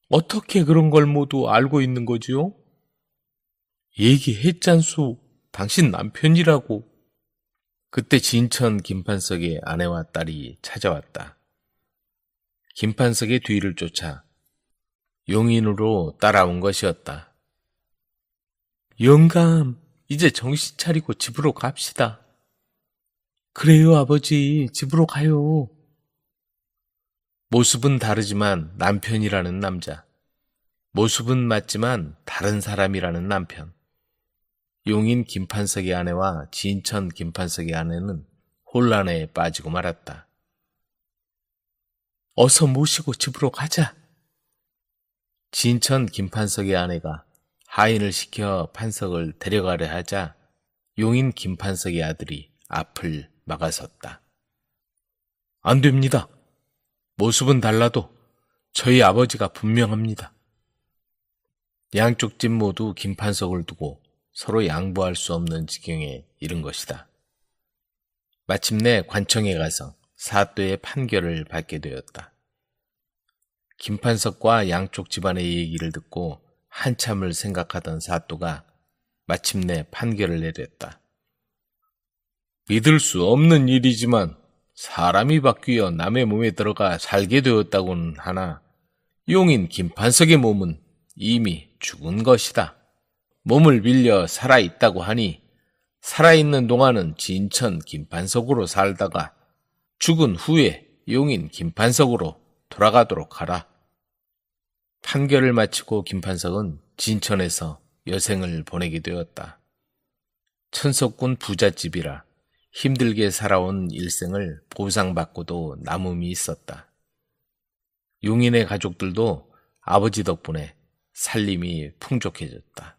[SPEAKER 1] 어떻게 그런 걸 모두 알고 있는 거지요? 얘기했잖소. 당신 남편이라고. 그때 진천 김판석의 아내와 딸이 찾아왔다. 김판석의 뒤를 쫓아 용인으로 따라온 것이었다. 영감, 이제 정신 차리고 집으로 갑시다. 그래요, 아버지. 집으로 가요. 모습은 다르지만 남편이라는 남자. 모습은 맞지만 다른 사람이라는 남편. 용인 김판석의 아내와 진천 김판석의 아내는 혼란에 빠지고 말았다. 어서 모시고 집으로 가자. 진천 김판석의 아내가 하인을 시켜 판석을 데려가려 하자 용인 김판석의 아들이 앞을 막아섰다. 안 됩니다. 모습은 달라도 저희 아버지가 분명합니다. 양쪽 집 모두 김판석을 두고 서로 양보할 수 없는 지경에 이른 것이다. 마침내 관청에 가서 사또의 판결을 받게 되었다. 김판석과 양쪽 집안의 얘기를 듣고 한참을 생각하던 사또가 마침내 판결을 내렸다. 믿을 수 없는 일이지만 사람이 바뀌어 남의 몸에 들어가 살게 되었다고는 하나 용인 김판석의 몸은 이미 죽은 것이다. 몸을 빌려 살아있다고 하니 살아있는 동안은 진천 김판석으로 살다가 죽은 후에 용인 김판석으로 돌아가도록 하라. 판결을 마치고 김판석은 진천에서 여생을 보내게 되었다. 천석군 부잣집이라 힘들게 살아온 일생을 보상받고도 남음이 있었다. 용인의 가족들도 아버지 덕분에 살림이 풍족해졌다.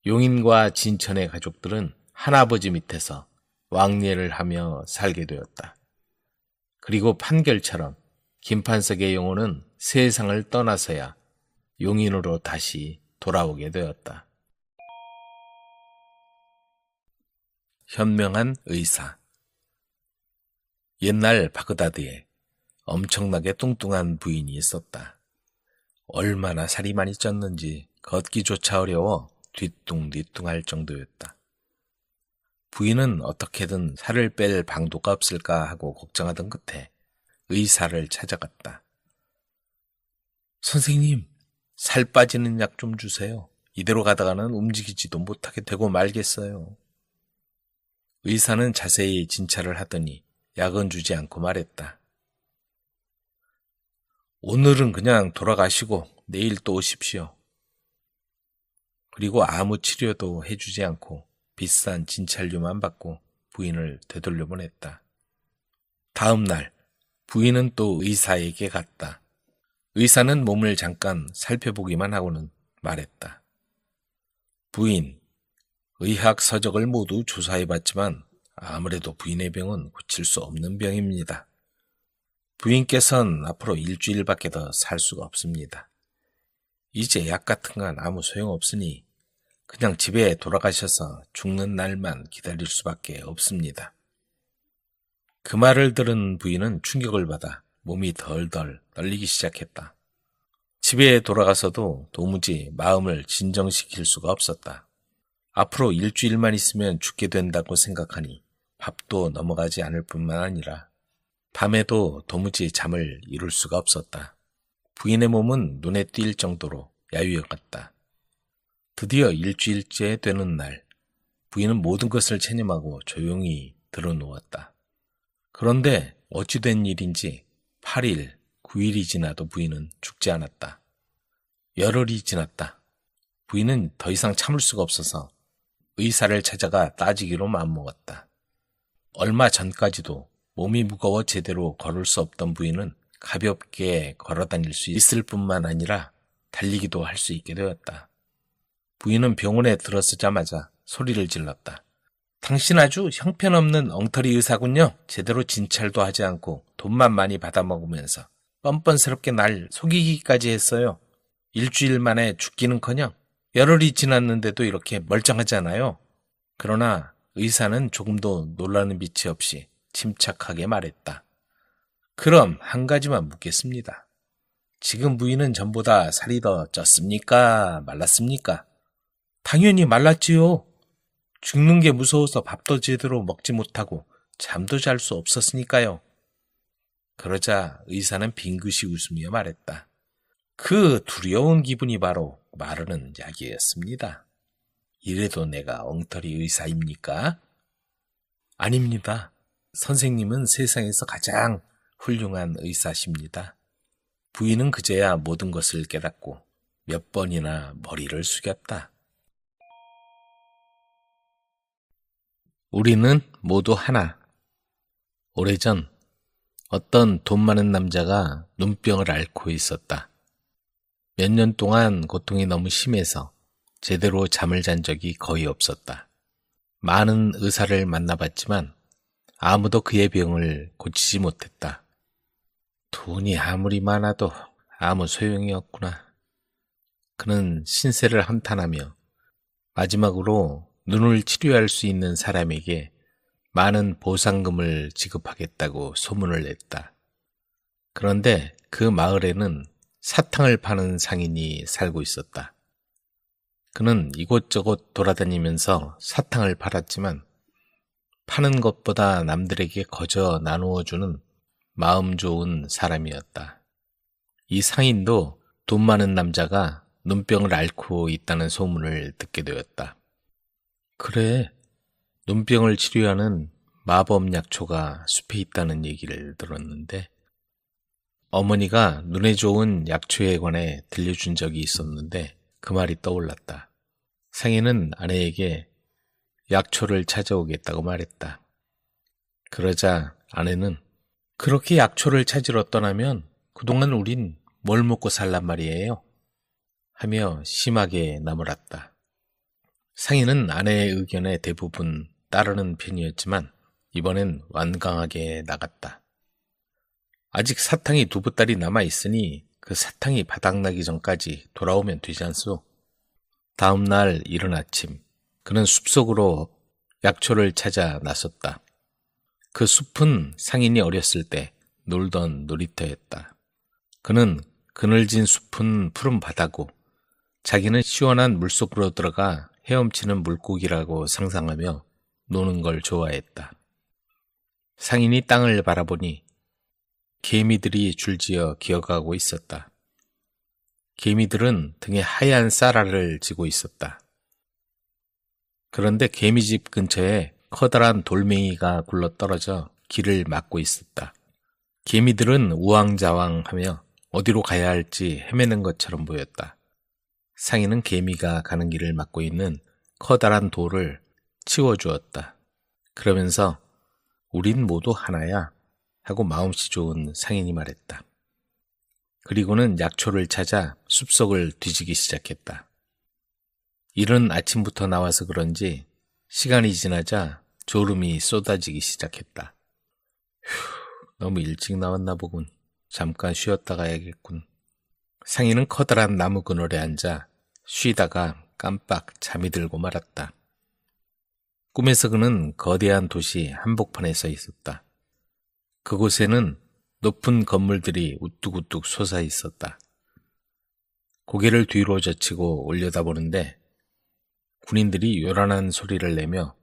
[SPEAKER 1] 용인과 진천의 가족들은 할아버지 밑에서 왕래를 하며 살게 되었다. 그리고 판결처럼 김판석의 영혼은 세상을 떠나서야 용인으로 다시 돌아오게 되었다. 현명한 의사. 옛날 바그다드에 엄청나게 뚱뚱한 부인이 있었다. 얼마나 살이 많이 쪘는지 걷기조차 어려워 뒤뚱뒤뚱할 정도였다. 부인은 어떻게든 살을 뺄 방도가 없을까 하고 걱정하던 끝에 의사를 찾아갔다. 선생님, 살 빠지는 약 좀 주세요. 이대로 가다가는 움직이지도 못하게 되고 말겠어요. 의사는 자세히 진찰을 하더니 약은 주지 않고 말했다. 오늘은 그냥 돌아가시고 내일 또 오십시오. 그리고 아무 치료도 해주지 않고 비싼 진찰료만 받고 부인을 되돌려보냈다. 다음 날 부인은 또 의사에게 갔다. 의사는 몸을 잠깐 살펴보기만 하고는 말했다. 부인, 의학 서적을 모두 조사해봤지만 아무래도 부인의 병은 고칠 수 없는 병입니다. 부인께서는 앞으로 일주일밖에 더 살 수가 없습니다. 이제 약 같은 건 아무 소용없으니 그냥 집에 돌아가셔서 죽는 날만 기다릴 수밖에 없습니다. 그 말을 들은 부인은 충격을 받아 몸이 덜덜 떨리기 시작했다. 집에 돌아가서도 도무지 마음을 진정시킬 수가 없었다. 앞으로 일주일만 있으면 죽게 된다고 생각하니 밥도 넘어가지 않을 뿐만 아니라 밤에도 도무지 잠을 이룰 수가 없었다. 부인의 몸은 눈에 띌 정도로 야위어갔다. 드디어 일주일째 되는 날, 부인은 모든 것을 체념하고 조용히 들어누웠다. 그런데 어찌된 일인지 8일, 9일이 지나도 부인은 죽지 않았다. 열흘이 지났다. 부인은 더 이상 참을 수가 없어서 의사를 찾아가 따지기로 마음먹었다. 얼마 전까지도 몸이 무거워 제대로 걸을 수 없던 부인은 가볍게 걸어다닐 수 있을 뿐만 아니라 달리기도 할 수 있게 되었다. 부인은 병원에 들어서자마자 소리를 질렀다. 당신 아주 형편없는 엉터리 의사군요. 제대로 진찰도 하지 않고 돈만 많이 받아먹으면서 뻔뻔스럽게 날 속이기까지 했어요. 일주일 만에 죽기는커녕 열흘이 지났는데도 이렇게 멀쩡하잖아요. 그러나 의사는 조금도 놀라는 빛이 없이 침착하게 말했다. 그럼 한 가지만 묻겠습니다. 지금 부인은 전보다 살이 더 쪘습니까? 말랐습니까? 당연히 말랐지요. 죽는 게 무서워서 밥도 제대로 먹지 못하고 잠도 잘 수 없었으니까요. 그러자 의사는 빙긋이 웃으며 말했다. 그 두려운 기분이 바로 마르는 약이었습니다. 이래도 내가 엉터리 의사입니까? 아닙니다. 선생님은 세상에서 가장 훌륭한 의사십니다. 부인은 그제야 모든 것을 깨닫고 몇 번이나 머리를 숙였다. 우리는 모두 하나. 오래전 어떤 돈 많은 남자가 눈병을 앓고 있었다. 몇 년 동안 고통이 너무 심해서 제대로 잠을 잔 적이 거의 없었다. 많은 의사를 만나봤지만 아무도 그의 병을 고치지 못했다. 돈이 아무리 많아도 아무 소용이 없구나. 그는 신세를 한탄하며 마지막으로 눈을 치료할 수 있는 사람에게 많은 보상금을 지급하겠다고 소문을 냈다. 그런데 그 마을에는 사탕을 파는 상인이 살고 있었다. 그는 이곳저곳 돌아다니면서 사탕을 팔았지만 파는 것보다 남들에게 거저 나누어주는 마음 좋은 사람이었다. 이 상인도 돈 많은 남자가 눈병을 앓고 있다는 소문을 듣게 되었다. 그래, 눈병을 치료하는 마법 약초가 숲에 있다는 얘기를 들었는데 어머니가 눈에 좋은 약초에 관해 들려준 적이 있었는데 그 말이 떠올랐다. 상인은 아내에게 약초를 찾아오겠다고 말했다. 그러자 아내는 그렇게 약초를 찾으러 떠나면 그동안 우린 뭘 먹고 살란 말이에요? 하며 심하게 나무랐다. 상인은 아내의 의견에 대부분 따르는 편이었지만 이번엔 완강하게 나갔다. 아직 사탕이 2보따리 남아있으니 그 사탕이 바닥나기 전까지 돌아오면 되지 않소? 다음 날 이른 아침 그는 숲속으로 약초를 찾아 나섰다. 그 숲은 상인이 어렸을 때 놀던 놀이터였다. 그는 그늘진 숲은 푸른 바다고 자기는 시원한 물속으로 들어가 헤엄치는 물고기라고 상상하며 노는 걸 좋아했다. 상인이 땅을 바라보니 개미들이 줄지어 기어가고 있었다. 개미들은 등에 하얀 쌀알을 지고 있었다. 그런데 개미집 근처에 커다란 돌멩이가 굴러떨어져 길을 막고 있었다. 개미들은 우왕좌왕하며 어디로 가야 할지 헤매는 것처럼 보였다. 상인은 개미가 가는 길을 막고 있는 커다란 돌을 치워주었다. 그러면서 우린 모두 하나야 하고 마음씨 좋은 상인이 말했다. 그리고는 약초를 찾아 숲속을 뒤지기 시작했다. 이른 아침부터 나와서 그런지 시간이 지나자 졸음이 쏟아지기 시작했다. 너무 일찍 나왔나 보군. 잠깐 쉬었다 가야겠군. 상인은 커다란 나무 그늘에 앉아 쉬다가 깜빡 잠이 들고 말았다. 꿈에서 그는 거대한 도시 한복판에 서 있었다. 그곳에는 높은 건물들이 우뚝우뚝 솟아 있었다. 고개를 뒤로 젖히고 올려다보는데 군인들이 요란한 소리를 내며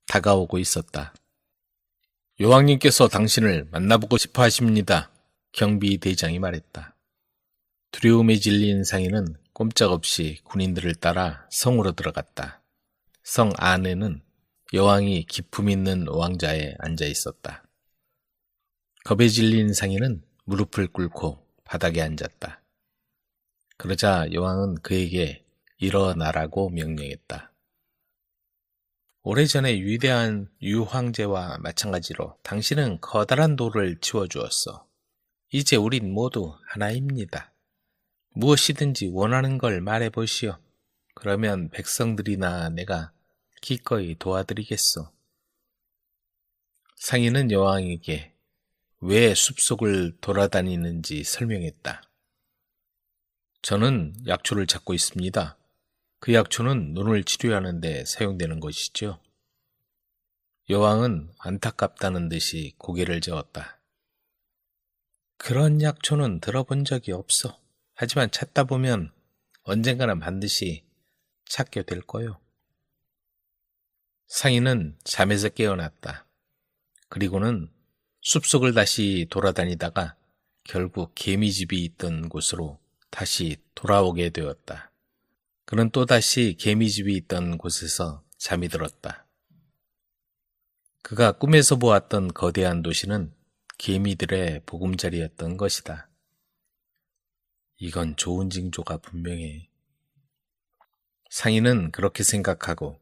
[SPEAKER 1] 다가오고 있었다. 여왕님께서 당신을 만나보고 싶어 하십니다. 경비대장이 말했다. 두려움에 질린 상인은 꼼짝없이 군인들을 따라 성으로 들어갔다. 성 안에는 여왕이 기품 있는 왕자에 앉아 있었다. 겁에 질린 상인은 무릎을 꿇고 바닥에 앉았다. 그러자 여왕은 그에게 일어나라고 명령했다. 오래전에 위대한 유황제와 마찬가지로 당신은 커다란 돌을 치워주었어. 이제 우린 모두 하나입니다. 무엇이든지 원하는 걸 말해보시오. 그러면 백성들이나 내가 기꺼이 도와드리겠소. 상인은 여왕에게 왜 숲속을 돌아다니는지 설명했다. 저는 약초를 찾고 있습니다. 그 약초는 눈을 치료하는 데 사용되는 것이죠. 여왕은 안타깝다는 듯이 고개를 저었다. 그런 약초는 들어본 적이 없어. 하지만 찾다 보면 언젠가는 반드시 찾게 될 거요. 상인은 잠에서 깨어났다. 그리고는 숲속을 다시 돌아다니다가 결국 개미집이 있던 곳으로 다시 돌아오게 되었다. 그는 또다시 개미집이 있던 곳에서 잠이 들었다. 그가 꿈에서 보았던 거대한 도시는 개미들의 보금자리였던 것이다. 이건 좋은 징조가 분명해. 상인은 그렇게 생각하고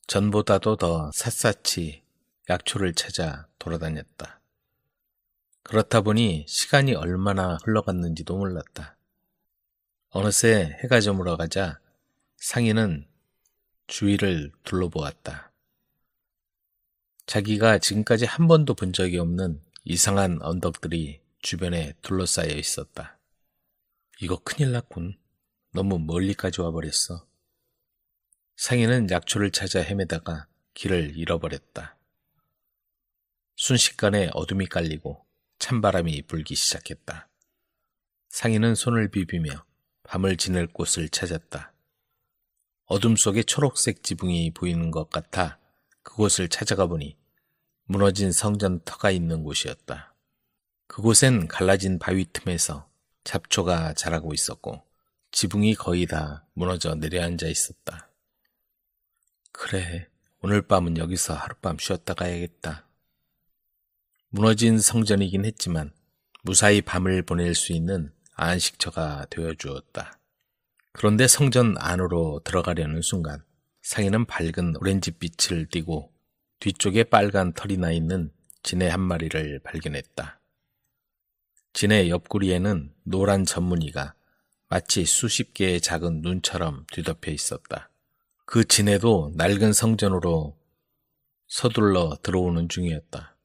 [SPEAKER 1] 전보다도 더 샅샅이 약초를 찾아 돌아다녔다. 그렇다 보니 시간이 얼마나 흘러갔는지도 몰랐다. 어느새 해가 저물어가자 상인은 주위를 둘러보았다. 자기가 지금까지 한 번도 본 적이 없는 이상한 언덕들이 주변에 둘러싸여 있었다. 이거 큰일 났군. 너무 멀리까지 와버렸어. 상인은 약초를 찾아 헤매다가 길을 잃어버렸다. 순식간에 어둠이 깔리고 찬바람이 불기 시작했다. 상인은 손을 비비며 밤을 지낼 곳을 찾았다. 어둠 속에 초록색 지붕이 보이는 것 같아 그곳을 찾아가 보니 무너진 성전터가 있는 곳이었다. 그곳엔 갈라진 바위 틈에서 잡초가 자라고 있었고 지붕이 거의 다 무너져 내려앉아 있었다. 그래, 오늘 밤은 여기서 하룻밤 쉬었다 가야겠다. 무너진 성전이긴 했지만 무사히 밤을 보낼 수 있는 안식처가 되어주었다. 그런데 성전 안으로 들어가려는 순간 상인은 밝은 오렌지빛을 띠고 뒤쪽에 빨간 털이 나 있는 지네 한 마리를 발견했다. 지네 옆구리에는 노란 전무늬가 마치 수십 개의 작은 눈처럼 뒤덮여 있었다. 그 지네도 낡은 성전으로 서둘러 들어오는 중이었다.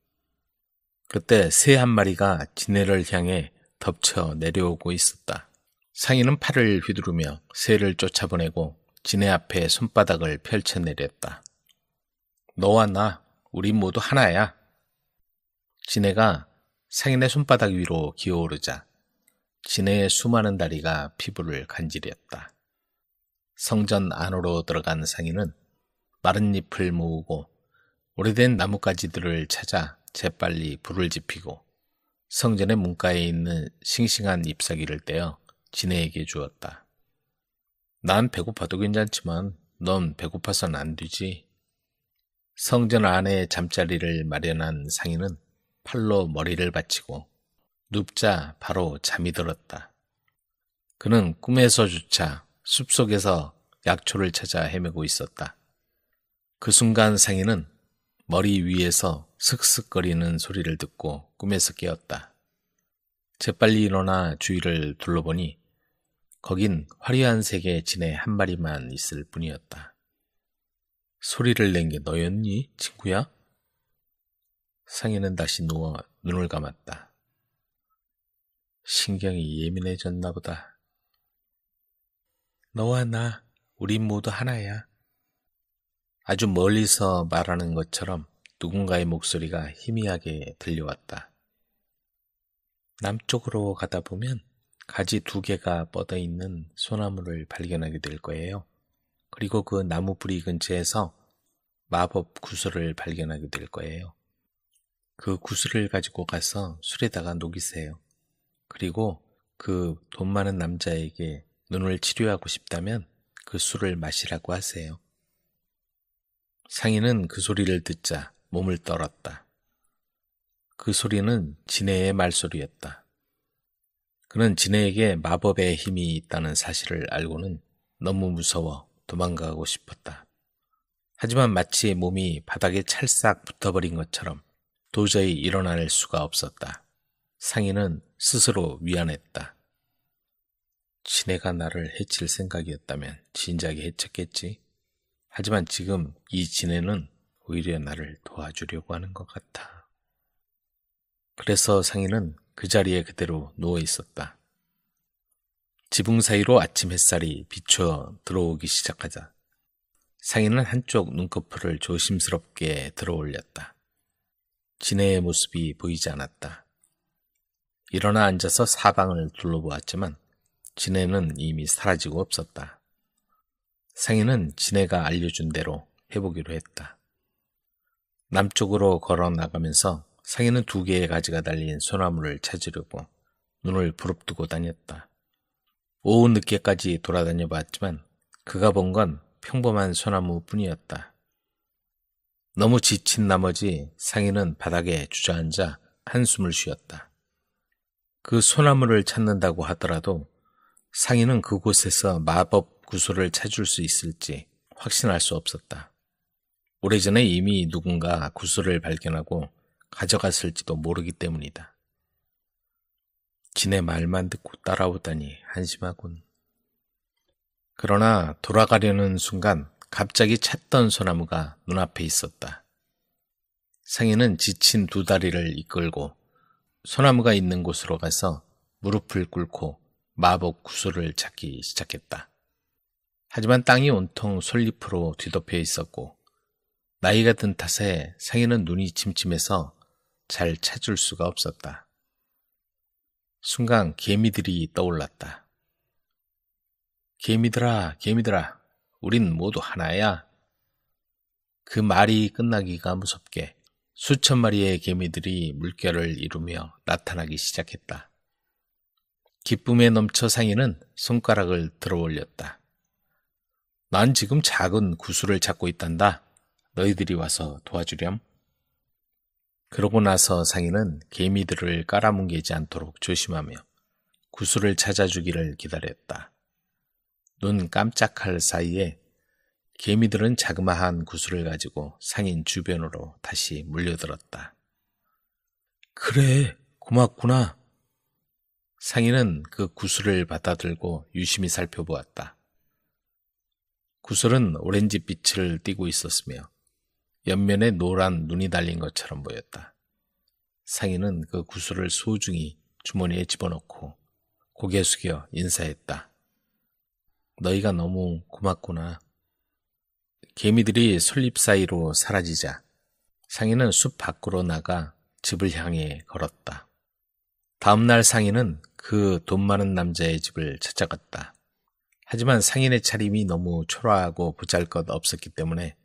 [SPEAKER 1] 그때 새 한 마리가 지네를 향해 덮쳐 내려오고 있었다. 상인은 팔을 휘두르며 새를 쫓아보내고 지네 앞에 손바닥을 펼쳐내렸다. 너와 나, 우리 모두 하나야. 지네가 상인의 손바닥 위로 기어오르자 지네의 수많은 다리가 피부를 간지렸다. 성전 안으로 들어간 상인은 마른 잎을 모으고 오래된 나뭇가지들을 찾아 재빨리 불을 지피고 성전의 문가에 있는 싱싱한 잎사귀를 떼어 지네에게 주었다. 난 배고파도 괜찮지만 넌 배고파선 안 되지. 성전 안에 잠자리를 마련한 상인은 팔로 머리를 받치고 눕자 바로 잠이 들었다. 그는 꿈에서조차 숲속에서 약초를 찾아 헤매고 있었다. 그 순간 상인은 머리 위에서 슥슥거리는 소리를 듣고 꿈에서 깨었다. 재빨리 일어나 주위를 둘러보니 거긴 화려한 색의 진해 한 마리만 있을 뿐이었다. 소리를 낸 게 너였니, 친구야? 상인은 다시 누워 눈을 감았다. 신경이 예민해졌나 보다. 너와 나, 우린 모두 하나야. 아주 멀리서 말하는 것처럼 누군가의 목소리가 희미하게 들려왔다. 남쪽으로 가다 보면 가지 2개가 뻗어있는 소나무를 발견하게 될 거예요. 그리고 그 나무 뿌리 근처에서 마법 구슬을 발견하게 될 거예요. 그 구슬을 가지고 가서 술에다가 녹이세요. 그리고 그 돈 많은 남자에게 눈을 치료하고 싶다면 그 술을 마시라고 하세요. 상인은 그 소리를 듣자 몸을 떨었다. 그 소리는 지네의 말소리였다. 그는 지네에게 마법의 힘이 있다는 사실을 알고는 너무 무서워 도망가고 싶었다. 하지만 마치 몸이 바닥에 찰싹 붙어버린 것처럼 도저히 일어날 수가 없었다. 상인은 스스로 위안했다. 지네가 나를 해칠 생각이었다면 진작에 해쳤겠지. 하지만 지금 이 지네는 오히려 나를 도와주려고 하는 것 같아. 그래서 상인은 그 자리에 그대로 누워 있었다. 지붕 사이로 아침 햇살이 비춰 들어오기 시작하자 상인은 한쪽 눈꺼풀을 조심스럽게 들어 올렸다. 지네의 모습이 보이지 않았다. 일어나 앉아서 사방을 둘러보았지만 지네는 이미 사라지고 없었다. 상인은 지네가 알려준 대로 해보기로 했다. 남쪽으로 걸어 나가면서 상인은 2개의 가지가 달린 소나무를 찾으려고 눈을 부릅뜨고 다녔다. 오후 늦게까지 돌아다녀 봤지만 그가 본 건 평범한 소나무뿐이었다. 너무 지친 나머지 상인은 바닥에 주저앉아 한숨을 쉬었다. 그 소나무를 찾는다고 하더라도 상인은 그곳에서 마법 구슬을 찾을 수 있을지 확신할 수 없었다. 오래전에 이미 누군가 구슬을 발견하고 가져갔을지도 모르기 때문이다. 지네 말만 듣고 따라오다니 한심하군. 그러나 돌아가려는 순간 갑자기 찾던 소나무가 눈앞에 있었다. 상인은 지친 2 다리를 이끌고 소나무가 있는 곳으로 가서 무릎을 꿇고 마법 구슬을 찾기 시작했다. 하지만 땅이 온통 솔잎으로 뒤덮여 있었고 나이가 든 탓에 상인은 눈이 침침해서 잘 찾을 수가 없었다. 순간 개미들이 떠올랐다. 개미들아, 개미들아, 우린 모두 하나야. 그 말이 끝나기가 무섭게 수천 마리의 개미들이 물결을 이루며 나타나기 시작했다. 기쁨에 넘쳐 상인은 손가락을 들어 올렸다. 난 지금 작은 구슬을 찾고 있단다. 너희들이 와서 도와주렴. 그러고 나서 상인은 개미들을 깔아뭉개지 않도록 조심하며 구슬을 찾아주기를 기다렸다. 눈 깜짝할 사이에 개미들은 자그마한 구슬을 가지고 상인 주변으로 다시 물려들었다. 그래, 고맙구나. 상인은 그 구슬을 받아들고 유심히 살펴보았다. 구슬은 오렌지 빛을 띠고 있었으며 옆면에 노란 눈이 달린 것처럼 보였다. 상인은 그 구슬을 소중히 주머니에 집어넣고 고개 숙여 인사했다. 너희가 너무 고맙구나. 개미들이 솔잎 사이로 사라지자 상인은 숲 밖으로 나가 집을 향해 걸었다. 다음날 상인은 그 돈 많은 남자의 집을 찾아갔다. 하지만 상인의 차림이 너무 초라하고 보잘것 없었기 때문에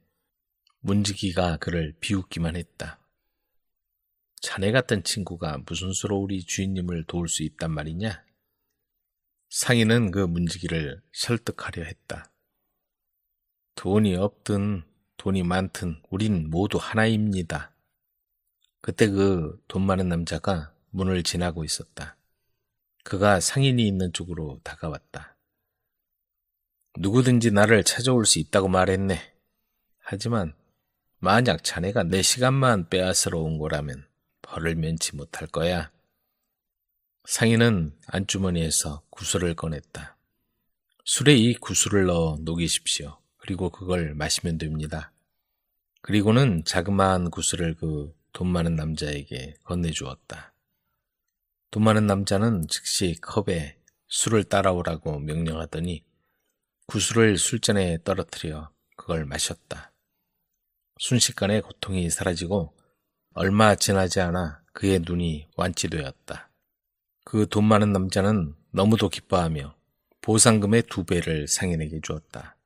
[SPEAKER 1] 문지기가 그를 비웃기만 했다. 자네 같은 친구가 무슨 수로 우리 주인님을 도울 수 있단 말이냐? 상인은 그 문지기를 설득하려 했다. 돈이 없든 돈이 많든 우린 모두 하나입니다. 그때 그 돈 많은 남자가 문을 지나고 있었다. 그가 상인이 있는 쪽으로 다가왔다. 누구든지 나를 찾아올 수 있다고 말했네. 하지만 만약 자네가 내 시간만 빼앗으러 온 거라면 벌을 면치 못할 거야. 상인은 안주머니에서 구슬을 꺼냈다. 술에 이 구슬을 넣어 녹이십시오. 그리고 그걸 마시면 됩니다. 그리고는 자그마한 구슬을 그 돈 많은 남자에게 건네주었다. 돈 많은 남자는 즉시 컵에 술을 따라오라고 명령하더니 구슬을 술잔에 떨어뜨려 그걸 마셨다. 순식간에 고통이 사라지고 얼마 지나지 않아 그의 눈이 완치되었다. 그 돈 많은 남자는 너무도 기뻐하며 보상금의 2배를 상인에게 주었다.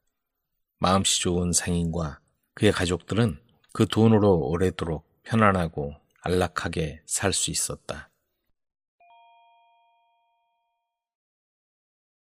[SPEAKER 1] 마음씨 좋은 상인과 그의 가족들은 그 돈으로 오래도록 편안하고 안락하게 살 수 있었다.